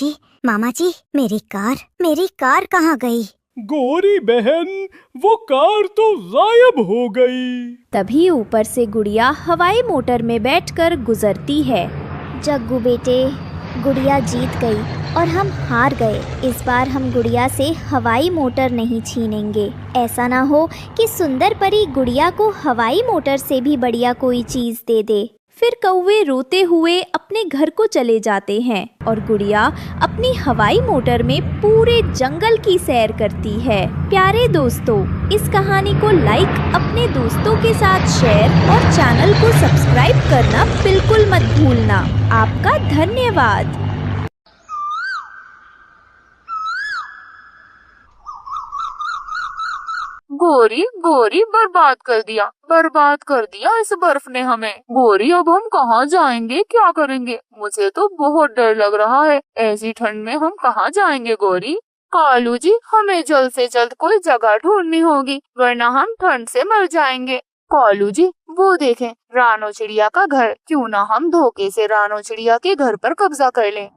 जी, मेरी कार कहाँ गई? गोरी बहन, वो कार तो गायब हो गई। तभी ऊपर से गुड़िया हवाई मोटर में बैठकर गुजरती है। जग्गू बेटे, गुड़िया जीत गई और हम हार गए। इस बार हम गुड़िया से हवाई मोटर नहीं छीनेंगे। ऐसा ना हो कि सुंदर परी गुड़िया को हवाई मोटर से भी बढ़िया कोई चीज दे दे। फिर कौवे रोते हुए अपने घर को चले जाते हैं और गुड़िया अपनी हवाई मोटर में पूरे जंगल की सैर करती है। प्यारे दोस्तों, इस कहानी को लाइक, अपने दोस्तों के साथ शेयर और चैनल को सब्सक्राइब करना बिल्कुल मत भूलना। आपका धन्यवाद। गोरी बर्बाद कर दिया इस बर्फ ने हमें। गोरी, अब हम कहाँ जाएंगे, क्या करेंगे? मुझे तो बहुत डर लग रहा है, ऐसी ठंड में हम कहाँ जाएंगे गोरी? कालू जी, हमें जल्द से जल्द कोई जगह ढूंढनी होगी, वरना हम ठंड से मर जाएंगे। कालू जी, वो देखें, रानो चिड़िया का घर। क्यों ना हम धोखे से रानो चिड़िया के घर पर कब्जा कर लें।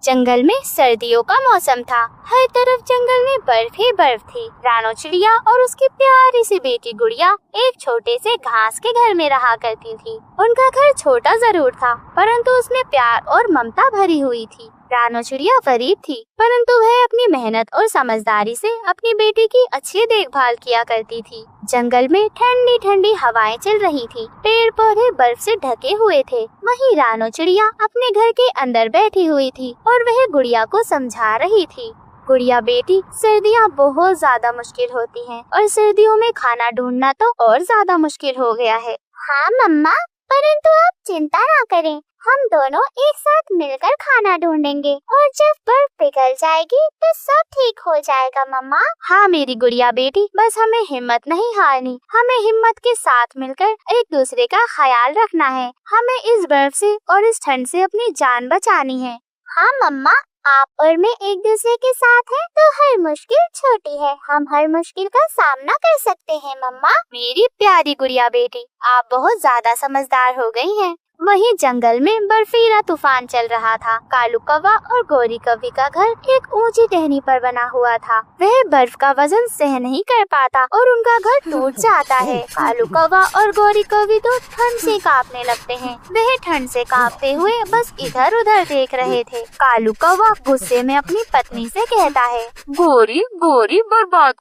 जंगल में सर्दियों का मौसम था, हर तरफ जंगल में बर्फ ही बर्फ थी। रानो चिड़िया और उसकी प्यारी सी बेटी गुड़िया एक छोटे से घास के घर में रहा करती थी। उनका घर छोटा जरूर था, परंतु उसमें प्यार और ममता भरी हुई थी। रानो चिड़िया गरीब थी, परंतु वह अपनी मेहनत और समझदारी से अपनी बेटी की अच्छी देखभाल किया करती थी। जंगल में ठंडी ठंडी हवाएं चल रही थी, पेड़ पौधे बर्फ से ढके हुए थे। वहीं रानो चिड़िया अपने घर के अंदर बैठी हुई थी और वह गुड़िया को समझा रही थी। गुड़िया बेटी, सर्दियाँ बहुत ज्यादा मुश्किल होती हैं और सर्दियों में खाना ढूंढना तो और ज्यादा मुश्किल हो गया है। हाँ मम्मा, परंतु आप चिंता ना करें, हम दोनों एक साथ मिलकर खाना ढूंढेंगे और जब बर्फ पिघल जाएगी तो सब ठीक हो जाएगा मम्मा। हाँ मेरी गुड़िया बेटी, बस हमें हिम्मत नहीं हारनी, हमें हिम्मत के साथ मिलकर एक दूसरे का ख्याल रखना है। हमें इस बर्फ से और इस ठंड से अपनी जान बचानी है। हाँ मम्मा, आप और मैं एक दूसरे के साथ हैं तो हर मुश्किल छोटी है, हम हर मुश्किल का सामना कर सकते हैं मम्मा। मेरी प्यारी गुड़िया बेटी, आप बहुत ज्यादा समझदार हो गई हैं। वहीं जंगल में बर्फीला तूफान चल रहा था। कालू कौवा और गोरी कौवी का घर एक ऊंची टहनी पर बना हुआ था। वह बर्फ का वजन सह नहीं कर पाता और उनका घर टूट जाता है। कालू कौवा और गोरी कौवी तो ठंड से कांपने लगते हैं। वह ठंड से कांपते हुए बस इधर उधर देख रहे थे। कालू कौवा गुस्से में अपनी पत्नी से कहता है, गोरी गोरी बर्बाद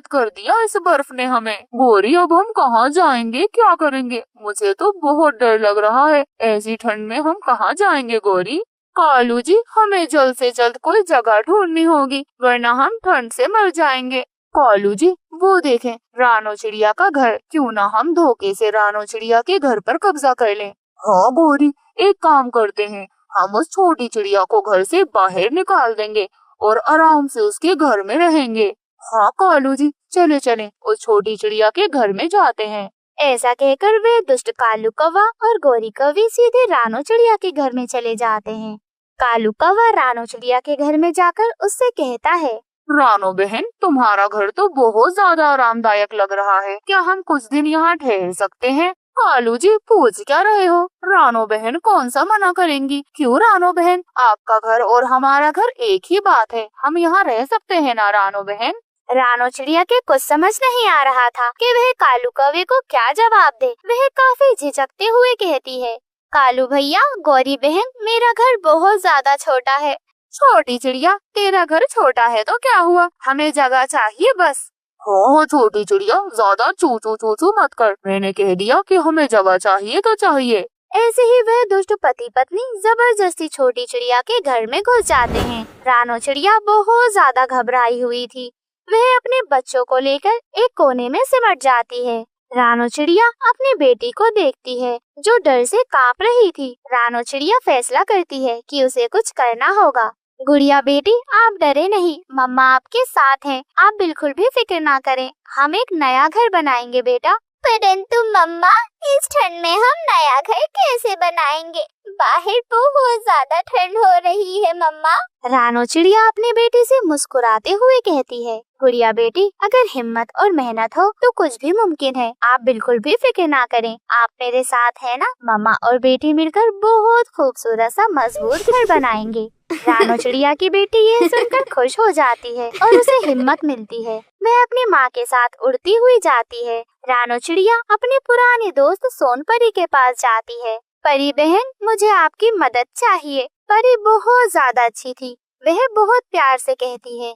कर दिया इस बर्फ ने हमें। गोरी अब हम कहाँ जाएंगे, क्या करेंगे? मुझे तो बहुत डर लग रहा है, ऐसी ठंड में हम कहाँ जाएंगे गोरी? कालू जी, हमें जल्द से जल्द कोई जगह ढूंढनी होगी, वरना हम ठंड से मर जाएंगे। कालू जी, वो देखें रानो चिड़िया का घर, क्यों ना हम धोखे से रानो चिड़िया के घर पर कब्जा कर लें। हाँ गोरी, एक काम करते हैं, हम उस छोटी चिड़िया को घर से बाहर निकाल देंगे और आराम से उसके घर में रहेंगे। हाँ कालू जी, चले चले उस छोटी चिड़िया के घर में जाते हैं। ऐसा कहकर वे दुष्ट कालू कौवा और गोरी कौवी सीधे रानो चिड़िया के घर में चले जाते हैं। कालू कौवा रानो चिड़िया के घर में जाकर उससे कहता है, रानो बहन, तुम्हारा घर तो बहुत ज्यादा आरामदायक लग रहा है, क्या हम कुछ दिन यहाँ ठहर सकते हैं? कालू जी, पूछ क्या रहे हो? रानो बहन कौन सा मना करेंगी। क्यों रानो बहन, आपका घर और हमारा घर एक ही बात है, हम यहाँ रह सकते हैं ना रानो बहन। रानो चिड़िया के कुछ समझ नहीं आ रहा था कि वह कालू कौवे को क्या जवाब दे। वह काफी झिझकते हुए कहती है, कालू भैया, गौरी बहन, मेरा घर बहुत ज्यादा छोटा है। छोटी चिड़िया, तेरा घर छोटा है तो क्या हुआ, हमें जगह चाहिए बस। हो छोटी चिड़िया, ज्यादा चू चू चू चू मत कर, मैंने कह दिया कि हमें जगह चाहिए तो चाहिए। ऐसे ही वह दुष्ट पति पत्नी जबरदस्ती छोटी चिड़िया के घर में घुस जाते हैं। रानो चिड़िया बहुत ज्यादा घबराई हुई थी। वह अपने बच्चों को लेकर एक कोने में सिमट जाती है। रानो चिड़िया अपनी बेटी को देखती है जो डर से कांप रही थी। रानो चिड़िया फैसला करती है कि उसे कुछ करना होगा। गुड़िया बेटी, आप डरे नहीं, मम्मा आपके साथ हैं, आप बिल्कुल भी फिक्र ना करें, हम एक नया घर बनाएंगे बेटा। परंतु मम्मा, इस ठंड में हम नया घर कैसे बनाएंगे? बाहर बहुत ज्यादा ठंड हो रही है मम्मा। रानो चिड़िया अपनी बेटी से मुस्कुराते हुए कहती है, गुड़िया बेटी, अगर हिम्मत और मेहनत हो तो कुछ भी मुमकिन है, आप बिल्कुल भी फिक्र ना करें, आप मेरे साथ है ना। मम्मा और बेटी मिलकर बहुत खूबसूरत सा मजबूत घर बनाएंगे। रानो चिड़िया की बेटी यह सुनकर खुश हो जाती है और उसे हिम्मत मिलती है। वह अपनी माँ के साथ उड़ती हुई जाती है। रानो चिड़िया अपनी पुरानी दोस्त सोन परी के पास जाती है। परी बहन, मुझे आपकी मदद चाहिए। परी बहुत ज्यादा अच्छी थी। वह बहुत प्यार से कहती है,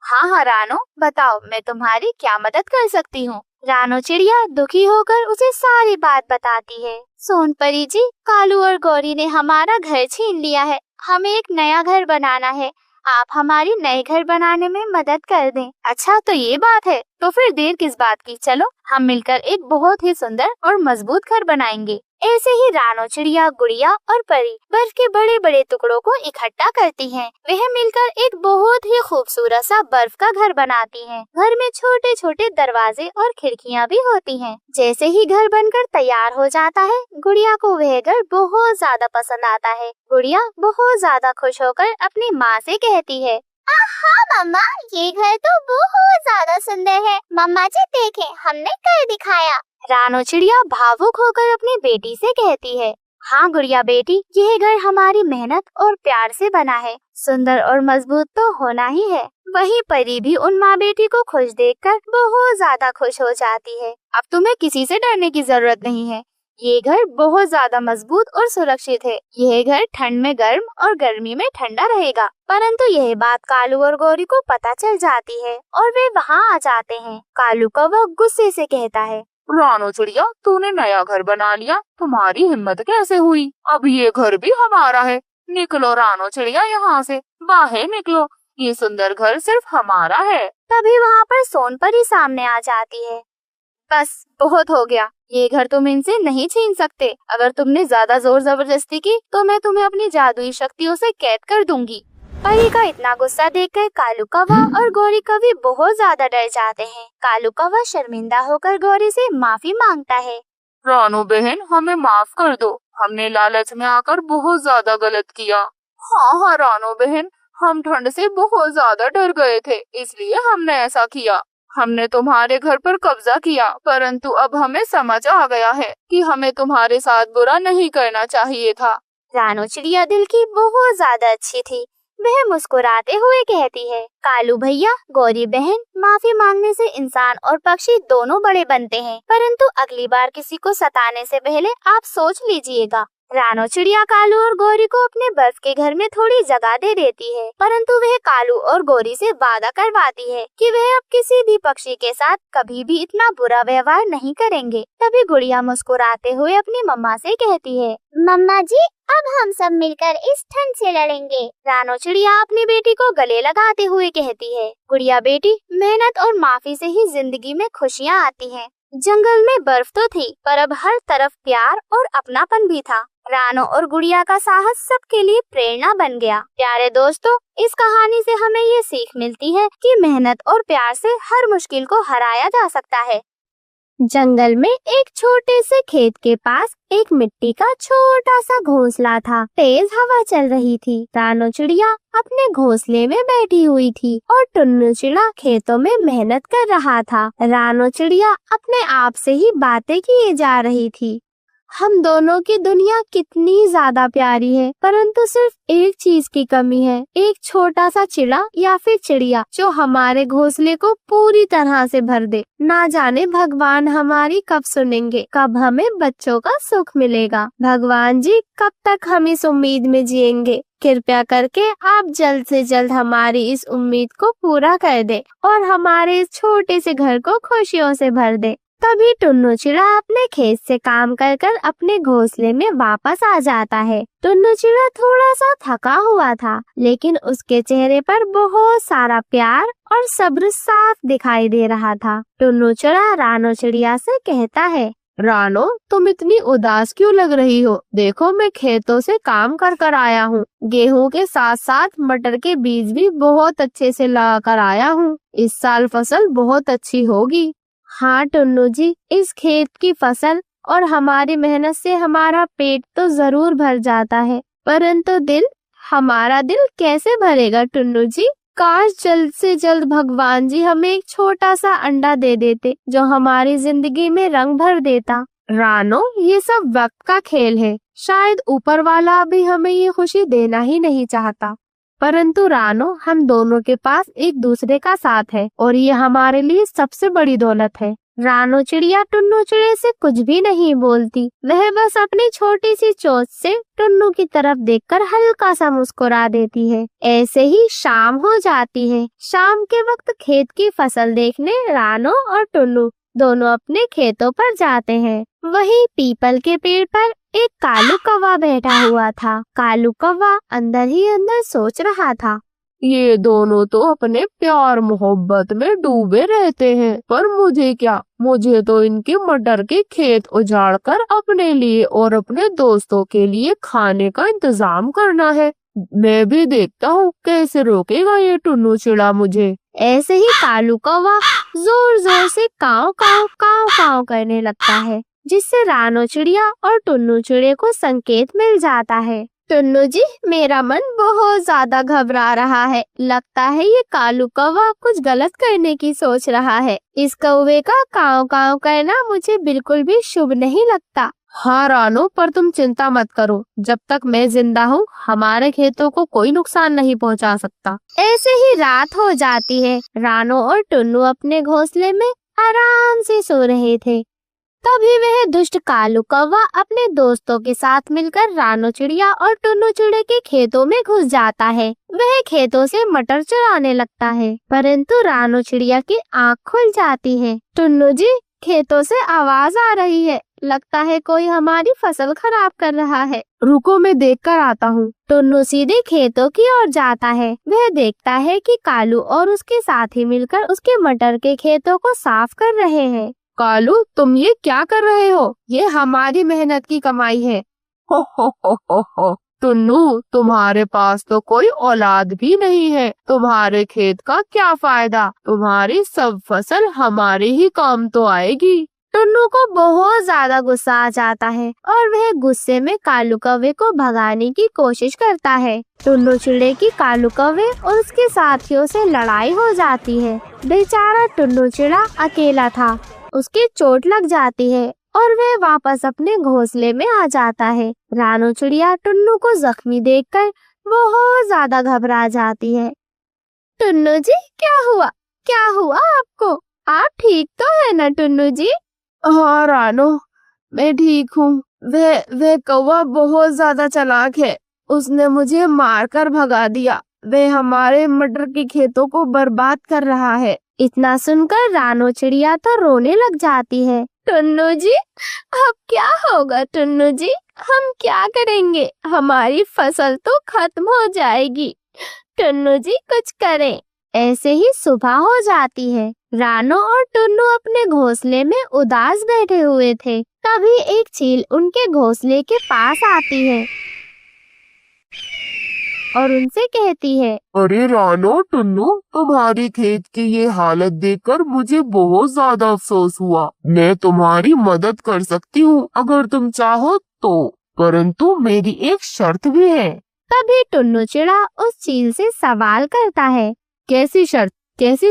हाँ हाँ रानो, बताओ मैं तुम्हारी क्या मदद कर सकती हूँ। रानो चिड़िया दुखी होकर उसे सारी बात बताती है। सोन परी जी, कालू और गौरी ने हमारा घर छीन लिया है, हमें एक नया घर बनाना है, आप हमारी नए घर बनाने में मदद कर दें। अच्छा तो ये बात है, तो फिर देर किस बात की, चलो हम मिलकर एक बहुत ही सुंदर और मजबूत घर बनाएंगे। ऐसे ही रानो चिड़िया, गुड़िया और परी बर्फ के बड़े बड़े टुकड़ों को इकट्ठा करती हैं। वह मिलकर एक बहुत ही खूबसूरत सा बर्फ का घर बनाती हैं। घर में छोटे छोटे दरवाजे और खिड़कियां भी होती हैं। जैसे ही घर बनकर तैयार हो जाता है, गुड़िया को वह घर बहुत ज्यादा पसंद आता है। गुड़िया बहुत ज्यादा खुश होकर अपनी माँ से कहती है, हाँ मम्मा, ये घर तो बहुत ज्यादा सुंदर है। मम्मा जी देखें, हमने कर दिखाया। रानो चिड़िया भावुक होकर अपनी बेटी से कहती है, हाँ गुड़िया बेटी, यह घर हमारी मेहनत और प्यार से बना है, सुंदर और मजबूत तो होना ही है। वही परी भी उन माँ बेटी को खुश देखकर बहुत ज्यादा खुश हो जाती है। अब तुम्हें किसी से डरने की जरूरत नहीं है, ये घर बहुत ज्यादा मजबूत और सुरक्षित है। यह घर ठंड में गर्म और गर्मी में ठंडा रहेगा। परंतु यह बात कालू और गौरी को पता चल जाती है और वे वहाँ आ जाते हैं। कालू कौवा गुस्से से कहता है, रानो चिड़िया, तूने नया घर बना लिया, तुम्हारी हिम्मत कैसे हुई? अब ये घर भी हमारा है। निकलो रानो चिड़िया, यहाँ से बाहर निकलो, ये सुंदर घर सिर्फ हमारा है। तभी वहाँ पर सोनपरी सामने आ जाती है। बस बहुत हो गया, ये घर तुम इनसे नहीं छीन सकते। अगर तुमने ज्यादा जोर जबरदस्ती की तो मैं तुम्हें अपनी जादुई शक्तियों से कैद कर दूंगी। परी का इतना गुस्सा देखकर कालू कौवा और गौरी कौवी बहुत ज्यादा डर जाते हैं। कालू कौवा शर्मिंदा होकर गौरी से माफी मांगता है। रानो बहन, हमें माफ कर दो, हमने लालच में आकर बहुत ज्यादा गलत किया। हाँ रानो बहन, हम ठंड से बहुत ज्यादा डर गए थे, इसलिए हमने ऐसा किया। हमने तुम्हारे घर पर कब्जा किया, परंतु अब हमें समझ आ गया है कि हमें तुम्हारे साथ बुरा नहीं करना चाहिए था। रानो चिड़िया दिल की बहुत ज्यादा अच्छी थी। वह मुस्कुराते हुए कहती है, कालू भैया, गौरी बहन, माफी मांगने से इंसान और पक्षी दोनों बड़े बनते हैं, परंतु अगली बार किसी को सताने से पहले आप सोच लीजिएगा। रानो चिड़िया कालू और गौरी को अपने बर्फ के घर में थोड़ी जगह दे देती है, परंतु वह कालू और गौरी से वादा करवाती है कि वह अब किसी भी पक्षी के साथ कभी भी इतना बुरा व्यवहार नहीं करेंगे। तभी गुड़िया मुस्कुराते हुए अपनी मम्मा से कहती है, मम्मा जी, अब हम सब मिलकर इस ठंड से लड़ेंगे। रानो चिड़िया अपनी बेटी को गले लगाते हुए कहती है, गुड़िया बेटी, मेहनत और माफी से ही जिंदगी में खुशियाँ आती हैं। जंगल में बर्फ तो थी, पर अब हर तरफ प्यार और अपनापन भी था। रानो और गुड़िया का साहस सबके लिए प्रेरणा बन गया। प्यारे दोस्तों, इस कहानी से हमें ये सीख मिलती है कि मेहनत और प्यार से हर मुश्किल को हराया जा सकता है। जंगल में एक छोटे से खेत के पास एक मिट्टी का छोटा सा घोंसला था। तेज हवा चल रही थी। रानो चिड़िया अपने घोंसले में बैठी हुई थी और टुन्नू चिड़ा खेतों में मेहनत कर रहा था। रानो चिड़िया अपने आप से ही बातें किए जा रही थी। हम दोनों की दुनिया कितनी ज्यादा प्यारी है, परंतु सिर्फ एक चीज की कमी है, एक छोटा सा चिड़ा या फिर चिड़िया जो हमारे घोंसले को पूरी तरह से भर दे। ना जाने भगवान हमारी कब सुनेंगे, कब हमें बच्चों का सुख मिलेगा। भगवान जी कब तक हम इस उम्मीद में जिएंगे। कृपया करके आप जल्द से जल्द हमारी इस उम्मीद को पूरा कर दे और हमारे इस छोटे से घर को खुशियों से भर दे। तभी टुन्नू चिड़ा अपने खेत से काम कर कर अपने घोंसले में वापस आ जाता है। टुन्नू चिड़ा थोड़ा सा थका हुआ था, लेकिन उसके चेहरे पर बहुत सारा प्यार और सब्र साफ दिखाई दे रहा था। टुन्नू चिड़ा रानो चिड़िया से कहता है, रानो, तुम इतनी उदास क्यों लग रही हो? देखो, मैं खेतों से काम कर कर आया हूँ। गेहूँ के साथ साथ मटर के बीज भी बहुत अच्छे से लगा कर आया हूँ। इस साल फसल बहुत अच्छी होगी। हाँ टुन्नू जी, इस खेत की फसल और हमारी मेहनत से हमारा पेट तो जरूर भर जाता है, परंतु हमारा दिल कैसे भरेगा टुन्नू जी? काश जल्द से जल्द भगवान जी हमें एक छोटा सा अंडा दे देते जो हमारी जिंदगी में रंग भर देता। रानो, ये सब वक्त का खेल है। शायद ऊपर वाला अभी हमें ये खुशी देना ही नहीं चाहता, परंतु रानो, हम दोनों के पास एक दूसरे का साथ है और ये हमारे लिए सबसे बड़ी दौलत है। रानो चिड़िया टुन्नू चिड़े से कुछ भी नहीं बोलती। वह बस अपनी छोटी सी चोंच से टुन्नू की तरफ देखकर हल्का सा मुस्कुरा देती है। ऐसे ही शाम हो जाती है। शाम के वक्त खेत की फसल देखने रानो और टुन्नू दोनों अपने खेतों पर जाते हैं। वहीं पीपल के पेड़ पर एक कालू कौवा बैठा हुआ था। कालू कौवा अंदर ही अंदर सोच रहा था, ये दोनों तो अपने प्यार मोहब्बत में डूबे रहते हैं, पर मुझे क्या? मुझे तो इनके मटर के खेत उजाड़ कर अपने लिए और अपने दोस्तों के लिए खाने का इंतजाम करना है। मैं भी देखता हूँ कैसे रोकेगा ये टुन्नू चिड़ा मुझे। ऐसे ही कालू कौवा जोर जोर से काव काव काव काव करने लगता है, जिससे रानो चिड़िया और टुन्नू चिड़े को संकेत मिल जाता है। टुन्नू जी, मेरा मन बहुत ज्यादा घबरा रहा है। लगता है ये कालू कौवा कुछ गलत करने की सोच रहा है। इस कौवे का काव काव करना मुझे बिल्कुल भी शुभ नहीं लगता। हाँ रानो, पर तुम चिंता मत करो। जब तक मैं जिंदा हूँ, हमारे खेतों को कोई नुकसान नहीं पहुँचा सकता। ऐसे ही रात हो जाती है। रानो और टुन्नू अपने घोंसले में आराम से सो रहे थे। तभी वह दुष्ट कालू कौवा अपने दोस्तों के साथ मिलकर रानो चिड़िया और टुन्नू चिड़े के खेतों में घुस जाता है। वह खेतों से मटर चुराने लगता है, परंतु रानो चिड़िया की आँख खुल जाती है। टुन्नू जी, खेतों से आवाज आ रही है। लगता है कोई हमारी फसल खराब कर रहा है। रुको, मैं देख कर आता हूँ। टुन्नू सीधे खेतों की ओर जाता है। वह देखता है कि कालू और उसके साथी मिलकर उसके मटर के खेतों को साफ कर रहे हैं। कालू, तुम ये क्या कर रहे हो? ये हमारी मेहनत की कमाई है। हो। टुन्नू, तुम्हारे पास तो कोई औलाद भी नहीं है, तुम्हारे खेत का क्या फायदा? तुम्हारी सब फसल हमारे ही काम तो आएगी। टुन्नू को बहुत ज्यादा गुस्सा आ जाता है और वह गुस्से में कालू कौवे को भगाने की कोशिश करता है। टुन्नू चिड़े की कालू कौवे और उसके साथियों से लड़ाई हो जाती है। बेचारा टुन्नू चिड़ा अकेला था, उसकी चोट लग जाती है और वह वापस अपने घोंसले में आ जाता है। रानू चिड़िया टुन्नू को जख्मी देखकर बहुत ज्यादा घबरा जाती है। टुन्नू जी, क्या हुआ आपको? आप ठीक तो है ना टुन्नू जी? हाँ रानो, मैं ठीक हूँ। वह कौवा बहुत ज्यादा चालाक है, उसने मुझे मारकर भगा दिया। वह हमारे मटर के खेतों को बर्बाद कर रहा है। इतना सुनकर रानो चिड़िया तो रोने लग जाती है। टुन्नू जी, अब क्या होगा टुन्नू जी? हम क्या करेंगे? हमारी फसल तो खत्म हो जाएगी। टुन्नू जी कुछ करें। ऐसे ही सुबह हो जाती है। रानो और टुन्नू अपने घोंसले में उदास बैठे हुए थे। तभी एक चील उनके घोंसले के पास आती है और उनसे कहती है, अरे रानो, टुन्नू, तुम्हारी खेत की ये हालत देखकर मुझे बहुत ज्यादा अफसोस हुआ। मैं तुम्हारी मदद कर सकती हूँ अगर तुम चाहो तो, परंतु मेरी एक शर्त भी है। तभी टुन्नू चिड़ा उस चील से सवाल करता है, कैसी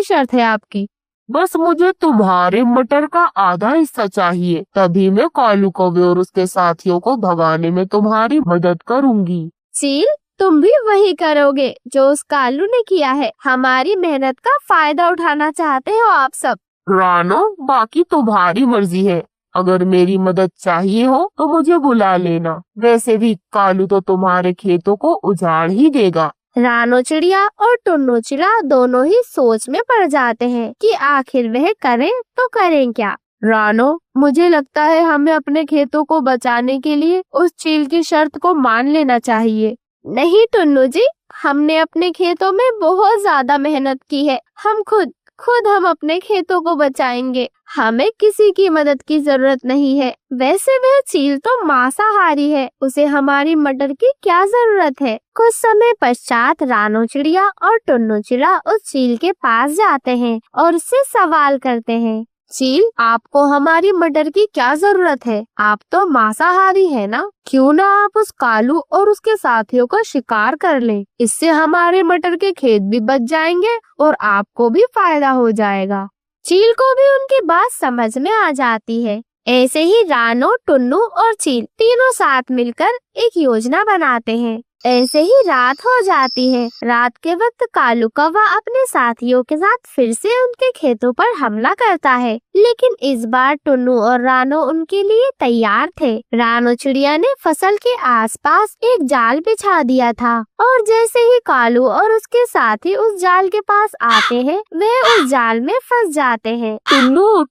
शर्त है आपकी? बस मुझे तुम्हारे मटर का आधा हिस्सा चाहिए, तभी मैं कालू कौवे और उसके साथियों को भगाने में तुम्हारी मदद करूँगी। चील, तुम भी वही करोगे जो उस कालू ने किया है? हमारी मेहनत का फायदा उठाना चाहते हो आप सब? रानो, बाकी तुम्हारी मर्जी है। अगर मेरी मदद चाहिए हो तो मुझे बुला लेना। वैसे भी कालू तो तुम्हारे खेतों को उजाड़ ही देगा। रानो चिड़िया और टुन्नू चिड़ा दोनों ही सोच में पड़ जाते हैं कि आखिर वह करें तो करें क्या। रानो, मुझे लगता है हमें अपने खेतों को बचाने के लिए उस चील की शर्त को मान लेना चाहिए। नहीं टुन्नू जी, हमने अपने खेतों में बहुत ज्यादा मेहनत की है। हम खुद हम अपने खेतों को बचाएंगे। हमें किसी की मदद की जरूरत नहीं है। वैसे वह चील तो मांसाहारी है, उसे हमारी मटर की क्या जरूरत है। कुछ समय पश्चात रानो चिड़िया और टुन्नू चिड़ा उस चील के पास जाते हैं और उससे सवाल करते हैं, चील, आपको हमारी मटर की क्या जरूरत है? आप तो मांसाहारी है ना? क्यों ना आप उस कालू और उसके साथियों का शिकार कर लें। इससे हमारे मटर के खेत भी बच जाएंगे और आपको भी फायदा हो जाएगा। चील को भी उनकी बात समझ में आ जाती है। ऐसे ही रानो, टुन्नू और चील तीनों साथ मिलकर एक योजना बनाते हैं। ऐसे ही रात हो जाती है। रात के वक्त कालू कौवा अपने साथियों के साथ फिर से उनके खेतों पर हमला करता है, लेकिन इस बार टुन्नू और रानो उनके लिए तैयार थे। रानो चिड़िया ने फसल के आसपास एक जाल बिछा दिया था और जैसे ही कालू और उसके साथी उस जाल के पास आते हैं, वे उस जाल में फंस जाते हैं। टुन्नू,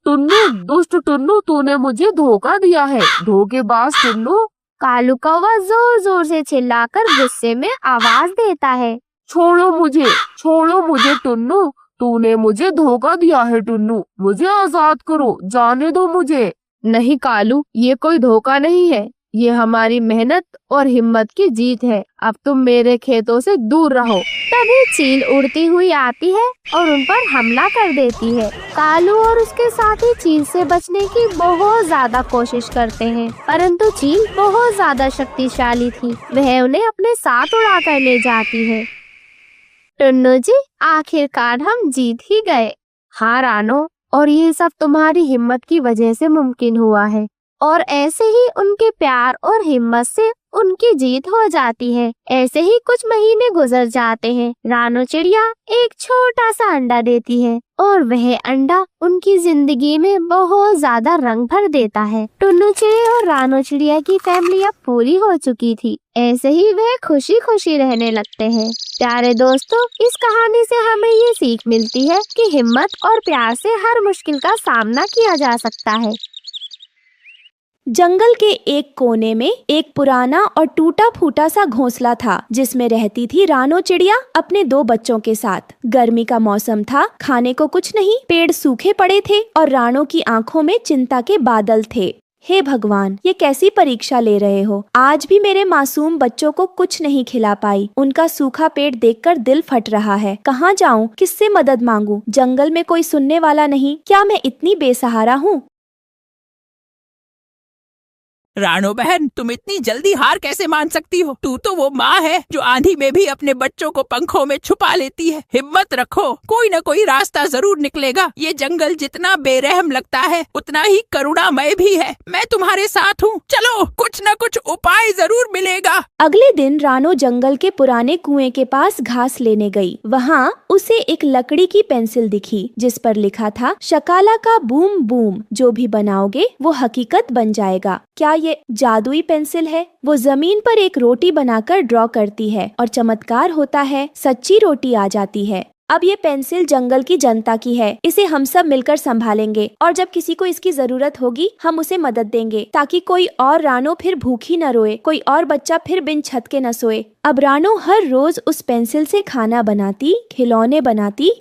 दुष्ट टुन्नू, तूने मुझे धोखा दिया है। धोखेबाज टुन्नू, कालू कौवा जोर जोर से चिल्लाकर गुस्से में आवाज देता है, छोड़ो मुझे टुन्नू, तूने मुझे धोखा दिया है। टुन्नू, मुझे आजाद करो, जाने दो मुझे। नहीं कालू, ये कोई धोखा नहीं है, ये हमारी मेहनत और हिम्मत की जीत है। अब तुम मेरे खेतों से दूर रहो। तभी चील उड़ती हुई आती है और उन पर हमला कर देती है। कालू और उसके साथी चील से बचने की बहुत ज्यादा कोशिश करते हैं, परंतु चील बहुत ज्यादा शक्तिशाली थी। वह उन्हें अपने साथ उड़ा कर ले जाती है। टुन्नू जी, आखिरकार हम जीत ही गए। हाँ रानो, और ये सब तुम्हारी हिम्मत की वजह से मुमकिन हुआ है। और ऐसे ही उनके प्यार और हिम्मत से उनकी जीत हो जाती है। ऐसे ही कुछ महीने गुजर जाते हैं। रानो चिड़िया एक छोटा सा अंडा देती है और वह अंडा उनकी जिंदगी में बहुत ज्यादा रंग भर देता है। टुन्नू चिड़िया और रानो चिड़िया की फैमिली अब पूरी हो चुकी थी। ऐसे ही वह खुशी खुशी रहने लगते हैं। प्यारे दोस्तों, इस कहानी से हमें ये सीख मिलती है कि हिम्मत और प्यार से हर मुश्किल का सामना किया जा सकता है। जंगल के एक कोने में एक पुराना और टूटा फूटा सा घोंसला था जिसमें रहती थी रानो चिड़िया अपने 2 बच्चों के साथ। गर्मी का मौसम था, खाने को कुछ नहीं, पेड़ सूखे पड़े थे और रानो की आंखों में चिंता के बादल थे। हे भगवान, ये कैसी परीक्षा ले रहे हो? आज भी मेरे मासूम बच्चों को कुछ नहीं खिला पाई। उनका सूखा पेट देखकर दिल फट रहा है। कहाँ जाऊँ? किससे मदद मांगू? जंगल में कोई सुनने वाला नहीं। क्या मैं इतनी बेसहारा हूँ? रानो बहन, तुम इतनी जल्दी हार कैसे मान सकती हो? तू तो वो माँ है जो आंधी में भी अपने बच्चों को पंखों में छुपा लेती है। हिम्मत रखो, कोई न कोई रास्ता जरूर निकलेगा। ये जंगल जितना बेरहम लगता है उतना ही करुणामय भी है। मैं तुम्हारे साथ हूँ, चलो कुछ न कुछ उपाय जरूर मिलेगा। अगले दिन रानो जंगल के पुराने कुएं के पास घास लेने गई। वहाँ उसे एक लकड़ी की पेंसिल दिखी जिस पर लिखा था, शकाला का बूम बूम, जो भी बनाओगे वो हकीकत बन जाएगा। क्या ये जादुई पेंसिल है? वो जमीन पर एक रोटी बनाकर ड्रॉ करती है और चमत्कार होता है, सच्ची रोटी आ जाती है। अब ये पेंसिल जंगल की जनता की है। इसे हम सब मिलकर संभालेंगे और जब किसी को इसकी जरूरत होगी हम उसे मदद देंगे, ताकि कोई और रानो फिर भूखी न रोए, कोई और बच्चा फिर बिन छत के न सोए। अब रानो हर रोज उस पेंसिल से खाना बनाती, खिलौने बनाती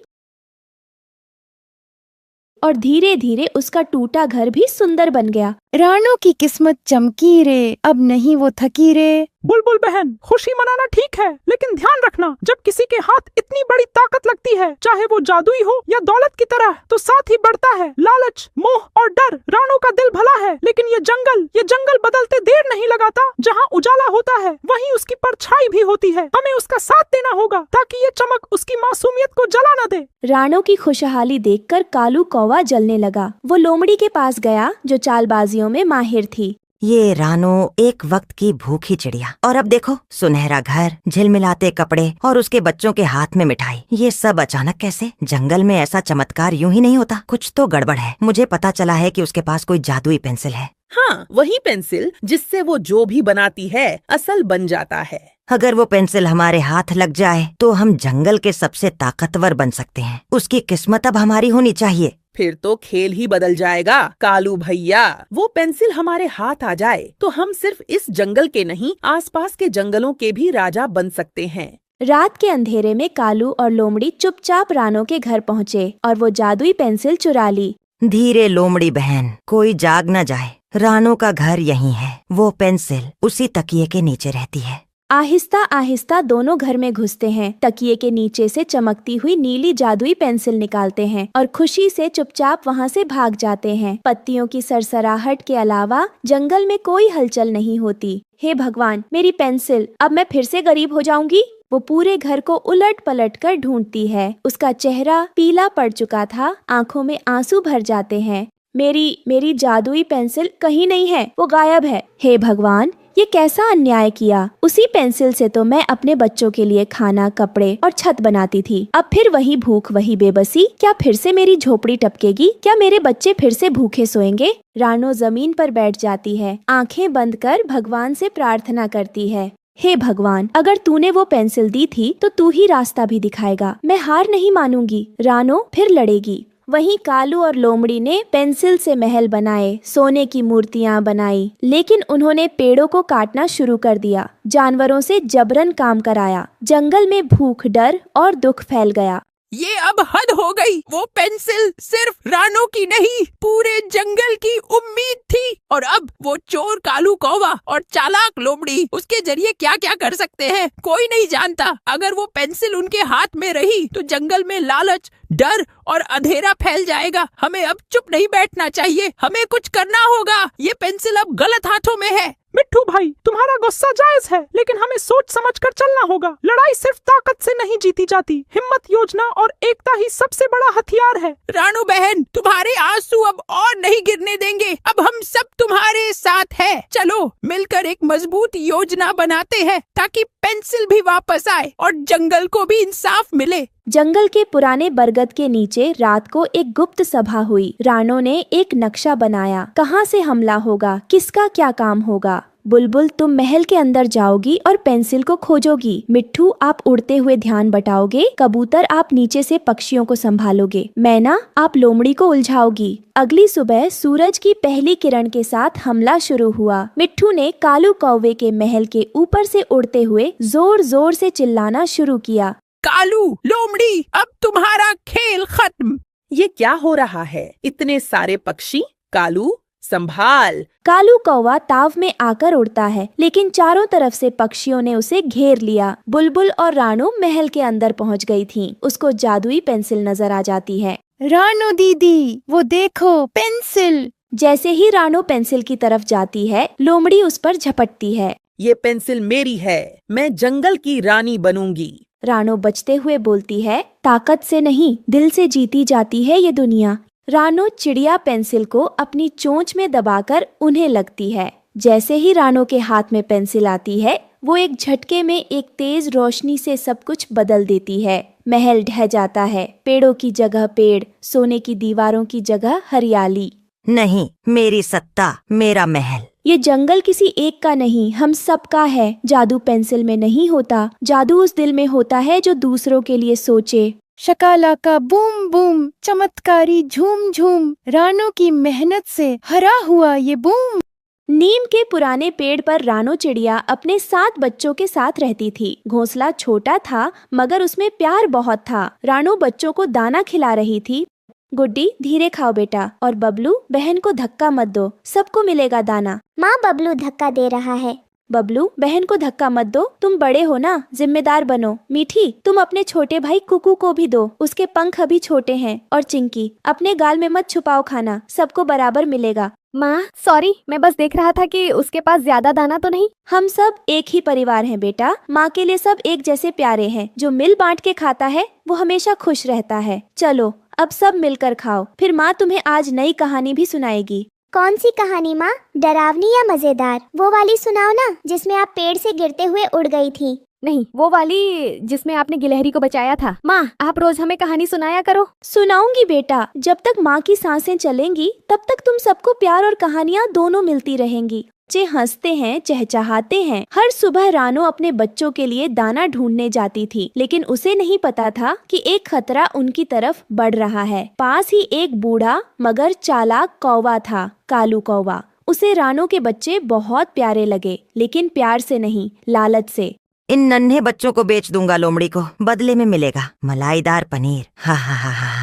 और धीरे धीरे उसका टूटा घर भी सुंदर बन गया। रानो की किस्मत चमकी रे, अब नहीं वो थकी रे। बुलबुल बहन, खुशी मनाना ठीक है, लेकिन ध्यान रखना, जब किसी के हाथ इतनी बड़ी ताकत लगती है, चाहे वो जादुई हो या दौलत की तरह, तो साथ ही बढ़ता है लालच, मोह और डर। रानो का दिल भला है, लेकिन ये जंगल बदलते देर नहीं लगाता। जहाँ उजाला होता है वहीं उसकी परछाई भी होती है। हमें उसका साथ देना होगा ताकि ये चमक उसकी मासूमियत को जला न दे। रानो की खुशहाली देखकर कालू कौवा जलने लगा। वो लोमड़ी के पास गया जो चालबाजियों में माहिर थी। ये रानो एक वक्त की भूखी चिड़िया, और अब देखो, सुनहरा घर, झिलमिलाते कपड़े और उसके बच्चों के हाथ में मिठाई। ये सब अचानक कैसे? जंगल में ऐसा चमत्कार यूं ही नहीं होता। कुछ तो गड़बड़ है। मुझे पता चला है कि उसके पास कोई जादुई पेंसिल है। हाँ, वही पेंसिल जिससे वो जो भी बनाती है असल बन जाता है। अगर वो पेंसिल हमारे हाथ लग जाए तो हम जंगल के सबसे ताकतवर बन सकते हैं। उसकी किस्मत अब हमारी होनी चाहिए। फिर तो खेल ही बदल जाएगा कालू भैया। वो पेंसिल हमारे हाथ आ जाए तो हम सिर्फ इस जंगल के नहीं, आसपास के जंगलों के भी राजा बन सकते हैं। रात के अंधेरे में कालू और लोमड़ी चुपचाप रानो के घर पहुँचे और वो जादुई पेंसिल चुरा ली। धीरे लोमड़ी बहन, कोई जाग न जाए। रानो का घर यहीं है। वो पेंसिल उसी तकिए के नीचे रहती है। आहिस्ता आहिस्ता दोनों घर में घुसते हैं, तकिए के नीचे से चमकती हुई नीली जादुई पेंसिल निकालते हैं और खुशी से चुपचाप वहाँ से भाग जाते हैं। पत्तियों की सरसराहट के अलावा जंगल में कोई हलचल नहीं होती। हे भगवान, मेरी पेंसिल, अब मैं फिर से गरीब हो जाऊंगी। वो पूरे घर को उलट पलट कर ढूंढती है। उसका चेहरा पीला पड़ चुका था, आंखों में आंसू भर जाते हैं। मेरी जादुई पेंसिल कहीं नहीं है, वो गायब है। हे भगवान, ये कैसा अन्याय किया। उसी पेंसिल से तो मैं अपने बच्चों के लिए खाना, कपड़े और छत बनाती थी। अब फिर वही भूख, वही बेबसी। क्या फिर से मेरी झोपड़ी टपकेगी? क्या मेरे बच्चे फिर से भूखे सोएंगे? रानो जमीन पर बैठ जाती है, आंखें बंद कर भगवान से प्रार्थना करती है। हे भगवान, अगर तूने वो पेंसिल दी थी तो तू ही रास्ता भी दिखाएगा। मैं हार नहीं मानूंगी। रानो फिर लड़ेगी। वहीं कालू और लोमड़ी ने पेंसिल से महल बनाए, सोने की मूर्तियां बनाई, लेकिन उन्होंने पेड़ों को काटना शुरू कर दिया, जानवरों से जबरन काम कराया। जंगल में भूख, डर और दुख फैल गया। ये अब हद हो गई। वो पेंसिल सिर्फ रानो की नहीं, पूरे जंगल की उम्मीद थी। और अब वो चोर कालू कौवा और चालाक लोमड़ी उसके जरिए क्या क्या कर सकते हैं, कोई नहीं जानता। अगर वो पेंसिल उनके हाथ में रही तो जंगल में लालच, डर और अंधेरा फैल जाएगा। हमें अब चुप नहीं बैठना चाहिए, हमें कुछ करना होगा। ये पेंसिल अब गलत हाथों में है। मिट्टू भाई, तुम्हारा गुस्सा जायज है, लेकिन हमें सोच समझ कर चलना होगा। लड़ाई सिर्फ ताकत से नहीं जीती जाती, हिम्मत, योजना और एकता ही सबसे बड़ा हथियार है। रानू बहन, तुम्हारे आंसू अब और नहीं गिरने देंगे। अब हम सब तुम्हारे साथ हैं। चलो मिलकर एक मजबूत योजना बनाते हैं ताकि पेंसिल भी वापस आए और जंगल को भी इंसाफ मिले। जंगल के पुराने बरगद के नीचे रात को एक गुप्त सभा हुई। रानो ने एक नक्शा बनाया, कहाँ से हमला होगा, किसका क्या काम होगा। बुलबुल तुम महल के अंदर जाओगी और पेंसिल को खोजोगी। मिट्ठू आप उड़ते हुए ध्यान बटाओगे। कबूतर आप नीचे से पक्षियों को संभालोगे। मैना आप लोमड़ी को उलझाओगी। अगली सुबह सूरज की पहली किरण के साथ हमला शुरू हुआ। मिट्ठू ने कालू कौवे के महल के ऊपर से उड़ते हुए जोर जोर से चिल्लाना शुरू किया, कालू, लोमड़ी, अब तुम्हारा खेल खत्म। ये क्या हो रहा है? इतने सारे पक्षी। कालू संभाल। कालू कौवा ताव में आकर उड़ता है, लेकिन चारों तरफ से पक्षियों ने उसे घेर लिया। बुलबुल और रानू महल के अंदर पहुंच गई थीं। उसको जादुई पेंसिल नजर आ जाती है। रानू दीदी, वो देखो पेंसिल। जैसे ही रानू पेंसिल की तरफ जाती है, लोमड़ी उस पर झपटती है। ये पेंसिल मेरी है, मैं जंगल की रानी बनूंगी। रानू बचते हुए बोलती है, ताकत से नहीं, दिल से जीती जाती है ये दुनिया। रानू चिड़िया पेंसिल को अपनी चोंच में दबाकर उन्हें लगती है। जैसे ही रानू के हाथ में पेंसिल आती है, वो एक झटके में एक तेज रोशनी से सब कुछ बदल देती है। महल ढह जाता है। पेड़ों की जगह पेड़, सोने की दीवारों की जगह हरियाली। नहीं, मेरी सत्ता, मेरा महल। ये जंगल किसी एक का नहीं, हम सब का है। जादू पेंसिल में नहीं होता, जादू उस दिल में होता है जो दूसरों के लिए सोचे। शकाला का बूम बूम, चमत्कारी झूम झूम, रानू की मेहनत से हरा हुआ ये बूम। नीम के पुराने पेड़ पर रानू चिड़िया अपने 7 बच्चों के साथ रहती थी। घोंसला छोटा था, मगर उसमें प्यार बहुत था। रानू बच्चों को दाना खिला रही थी। गुड्डी, धीरे खाओ बेटा, और बबलू, बहन को धक्का मत दो, सबको मिलेगा दाना। माँ, बबलू धक्का दे रहा है। बबलू, बहन को धक्का मत दो, तुम बड़े हो ना, जिम्मेदार बनो। मीठी, तुम अपने छोटे भाई कुकू को भी दो, उसके पंख अभी छोटे हैं। और चिंकी, अपने गाल में मत छुपाओ खाना, सबको बराबर मिलेगा। माँ सॉरी, मैं बस देख रहा था कि उसके पास ज्यादा दाना तो नहीं। हम सब एक ही परिवार हैं बेटा। माँ के लिए सब एक जैसे प्यारे हैं। जो मिल बांट के खाता है वो हमेशा खुश रहता है। चलो अब सब मिलकर खाओ, फिर माँ तुम्हें आज नई कहानी भी सुनाएगी। कौन सी कहानी माँ? डरावनी या मजेदार? वो वाली सुनाओ ना, जिसमें आप पेड़ से गिरते हुए उड़ गई थी। नहीं, वो वाली जिसमें आपने गिलहरी को बचाया था। माँ, आप रोज हमें कहानी सुनाया करो। सुनाऊंगी बेटा, जब तक माँ की सांसें चलेंगी तब तक तुम सबको प्यार और कहानियाँ दोनों मिलती रहेंगी। बच्चे हंसते हैं, चहचहाते हैं। हर सुबह रानू अपने बच्चों के लिए दाना ढूंढने जाती थी, लेकिन उसे नहीं पता था कि एक खतरा उनकी तरफ बढ़ रहा है। पास ही एक बूढ़ा मगर चालाक कौवा था, कालू कौवा। उसे रानू के बच्चे बहुत प्यारे लगे, लेकिन प्यार से नहीं, लालच से। इन नन्हे बच्चों को बेच दूंगा लोमड़ी को, बदले में मिलेगा मलाईदार पनीर। हा हा हा हा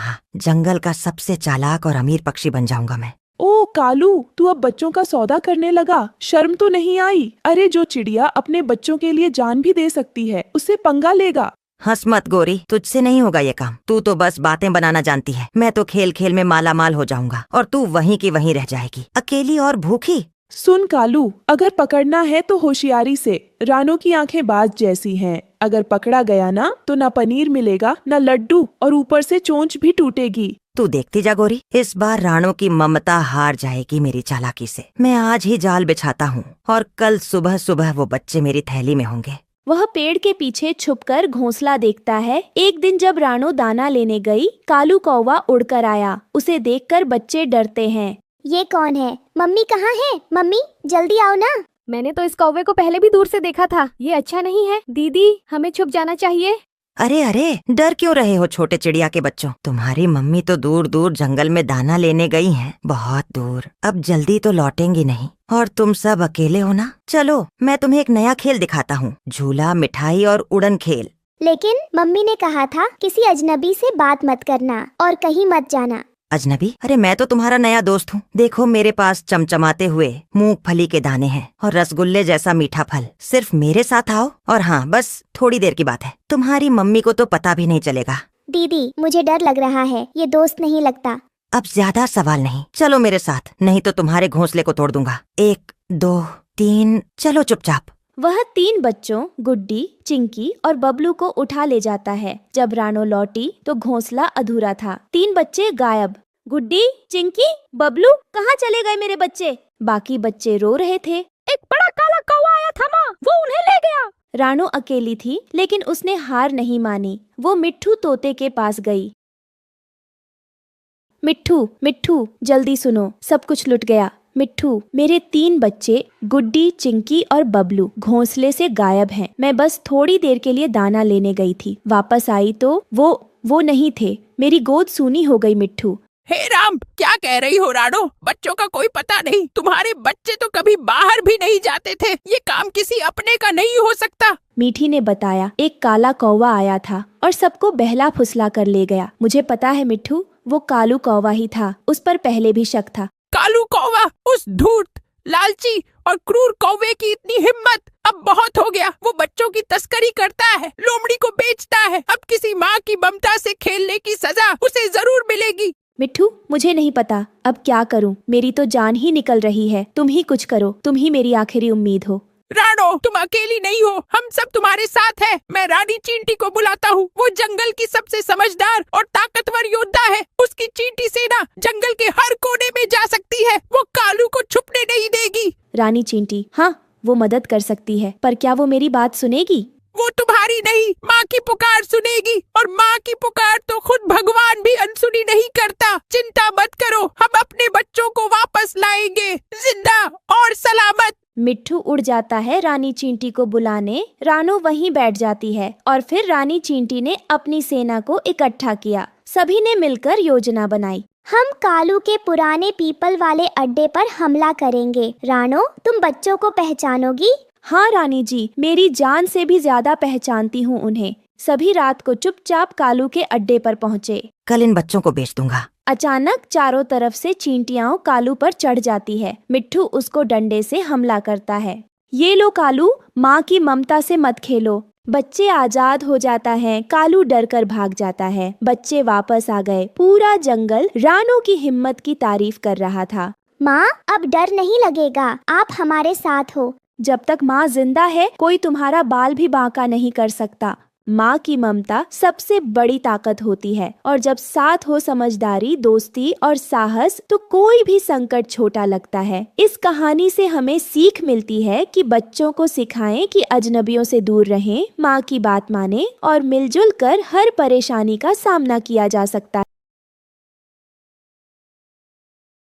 हा। जंगल का सबसे चालाक और अमीर पक्षी बन जाऊंगा मैं। ओ कालू, तू अब बच्चों का सौदा करने लगा? शर्म तो नहीं आई? अरे जो चिड़िया अपने बच्चों के लिए जान भी दे सकती है, उससे पंगा लेगा। हंस मत गोरी, तुझसे नहीं होगा ये काम। तू तो बस बातें बनाना जानती है। मैं तो खेल खेल में माला माल हो जाऊंगा और तू वहीं की वहीं रह जाएगी, अकेली और भूखी। सुन कालू, अगर पकड़ना है तो होशियारी से। रानू की आंखें बाज जैसी हैं। अगर पकड़ा गया ना तो न पनीर मिलेगा, न लड्डू, और ऊपर से चोंच भी टूटेगी। तू देखती जा गोरी, इस बार रानू की ममता हार जाएगी मेरी चालाकी से। मैं आज ही जाल बिछाता हूँ और कल सुबह सुबह वो बच्चे मेरी थैली में होंगे। वह पेड़ के पीछे छुपकर घोंसला देखता है। एक दिन जब रानू दाना लेने गई, कालू कौवा उड़कर आया। उसे देखकर बच्चे डरते हैं। ये कौन है? मम्मी कहाँ है? मम्मी जल्दी आओ ना। मैंने तो इस कौवे को पहले भी दूर से देखा था, ये अच्छा नहीं है। दीदी, हमें छुप जाना चाहिए। अरे अरे, डर क्यों रहे हो छोटे चिड़िया के बच्चों? तुम्हारी मम्मी तो दूर दूर जंगल में दाना लेने गई हैं, बहुत दूर। अब जल्दी तो लौटेंगी नहीं, और तुम सब अकेले हो ना। चलो मैं तुम्हें एक नया खेल दिखाता हूँ, झूला, मिठाई और उड़न खेल। लेकिन मम्मी ने कहा था किसी अजनबी से बात मत करना और कहीं मत जाना। अजनबी? अरे मैं तो तुम्हारा नया दोस्त हूँ। देखो मेरे पास चमचमाते हुए मूंगफली के दाने हैं और रसगुल्ले जैसा मीठा फल। सिर्फ मेरे साथ आओ, और हाँ, बस थोड़ी देर की बात है। तुम्हारी मम्मी को तो पता भी नहीं चलेगा। दीदी, मुझे डर लग रहा है, ये दोस्त नहीं लगता। अब ज्यादा सवाल नहीं, चलो मेरे साथ, नहीं तो तुम्हारे घोंसले को तोड़ दूंगा। 1 2 3, चलो चुपचाप। वह 3 बच्चों गुड्डी, चिंकी और बबलू को उठा ले जाता है। जब रानू लौटी तो घोंसला अधूरा था। 3 बच्चे गायब। गुड्डी, चिंकी, बबलू, कहाँ चले गए मेरे बच्चे? बाकी बच्चे रो रहे थे। एक बड़ा काला कौवा आया था माँ, वो उन्हें ले गया। रानू अकेली थी, लेकिन उसने हार नहीं मानी। वो मिट्ठू तोते के पास गई। मिट्ठू, मिट्ठू, जल्दी सुनो, सब कुछ लुट गया। मिट्ठू, मेरे 3 बच्चे गुड्डी, चिंकी और बबलू घोंसले से गायब हैं। मैं बस थोड़ी देर के लिए दाना लेने गई थी, वापस आई तो वो नहीं थे। मेरी गोद सूनी हो गई मिट्ठू। हे राम, क्या कह रही हो रानो? बच्चों का कोई पता नहीं। तुम्हारे बच्चे तो कभी बाहर भी नहीं जाते थे। ये काम किसी अपने का नहीं हो सकता। मीठी ने बताया, एक काला कौवा आया था और सबको बहला फुसला कर ले गया। मुझे पता है मिट्ठू, वो कालू कौवा ही था। उस पर पहले भी शक था। कालू कौवा? उस धूर्त, लालची और क्रूर कौवे की इतनी हिम्मत! अब बहुत हो गया। वो बच्चों की तस्करी करता है, लोमड़ी को बेचता है। अब किसी माँ की ममता से खेलने की सजा उसे जरूर मिलेगी। मिट्ठू, मुझे नहीं पता अब क्या करूं। मेरी तो जान ही निकल रही है। तुम ही कुछ करो, तुम ही मेरी आखिरी उम्मीद हो। रानो, तुम अकेली नहीं हो, हम सब तुम्हारे साथ हैं। मैं रानी चींटी को बुलाता हूँ। वो जंगल की सबसे समझदार और ताकतवर योद्धा है। उसकी चींटी सेना जंगल के हर कोने में जा सकती है। वो कालू को छुपने नहीं देगी। रानी चींटी, हाँ वो मदद कर सकती है, पर क्या वो मेरी बात सुनेगी? वो तुम्हारी नहीं, माँ की पुकार सुनेगी। और माँ की पुकार तो खुद भगवान भी अनसुनी नहीं करता। चिंता मत करो, हम अपने बच्चों को वापस लाएंगे, जिंदा और सलामत। मिट्ठू उड़ जाता है रानी चींटी को बुलाने। रानो वहीं बैठ जाती है और फिर रानी चींटी ने अपनी सेना को इकट्ठा किया। सभी ने मिलकर योजना बनाई। हम कालू के पुराने पीपल वाले अड्डे पर हमला करेंगे। रानो, तुम बच्चों को पहचानोगी? हाँ रानी जी, मेरी जान से भी ज्यादा पहचानती हूँ उन्हें। सभी रात को चुपचाप कालू के अड्डे पर पहुँचे। कल इन बच्चों को बेच दूंगा। अचानक चारों तरफ से चींटियां कालू पर चढ़ जाती है। मिट्ठू उसको डंडे से हमला करता है। ये लो कालू, माँ की ममता से मत खेलो। बच्चे आजाद हो जाता है। कालू डर कर भाग जाता है। बच्चे वापस आ गए। पूरा जंगल रानो की हिम्मत की तारीफ कर रहा था। माँ, अब डर नहीं लगेगा, आप हमारे साथ हो। जब तक माँ जिंदा है, कोई तुम्हारा बाल भी बांका नहीं कर सकता। माँ की ममता सबसे बड़ी ताकत होती है, और जब साथ हो समझदारी, दोस्ती और साहस, तो कोई भी संकट छोटा लगता है। इस कहानी से हमें सीख मिलती है कि बच्चों को सिखाएं कि अजनबियों से दूर रहें, माँ की बात मानें और मिलजुल कर हर परेशानी का सामना किया जा सकता है।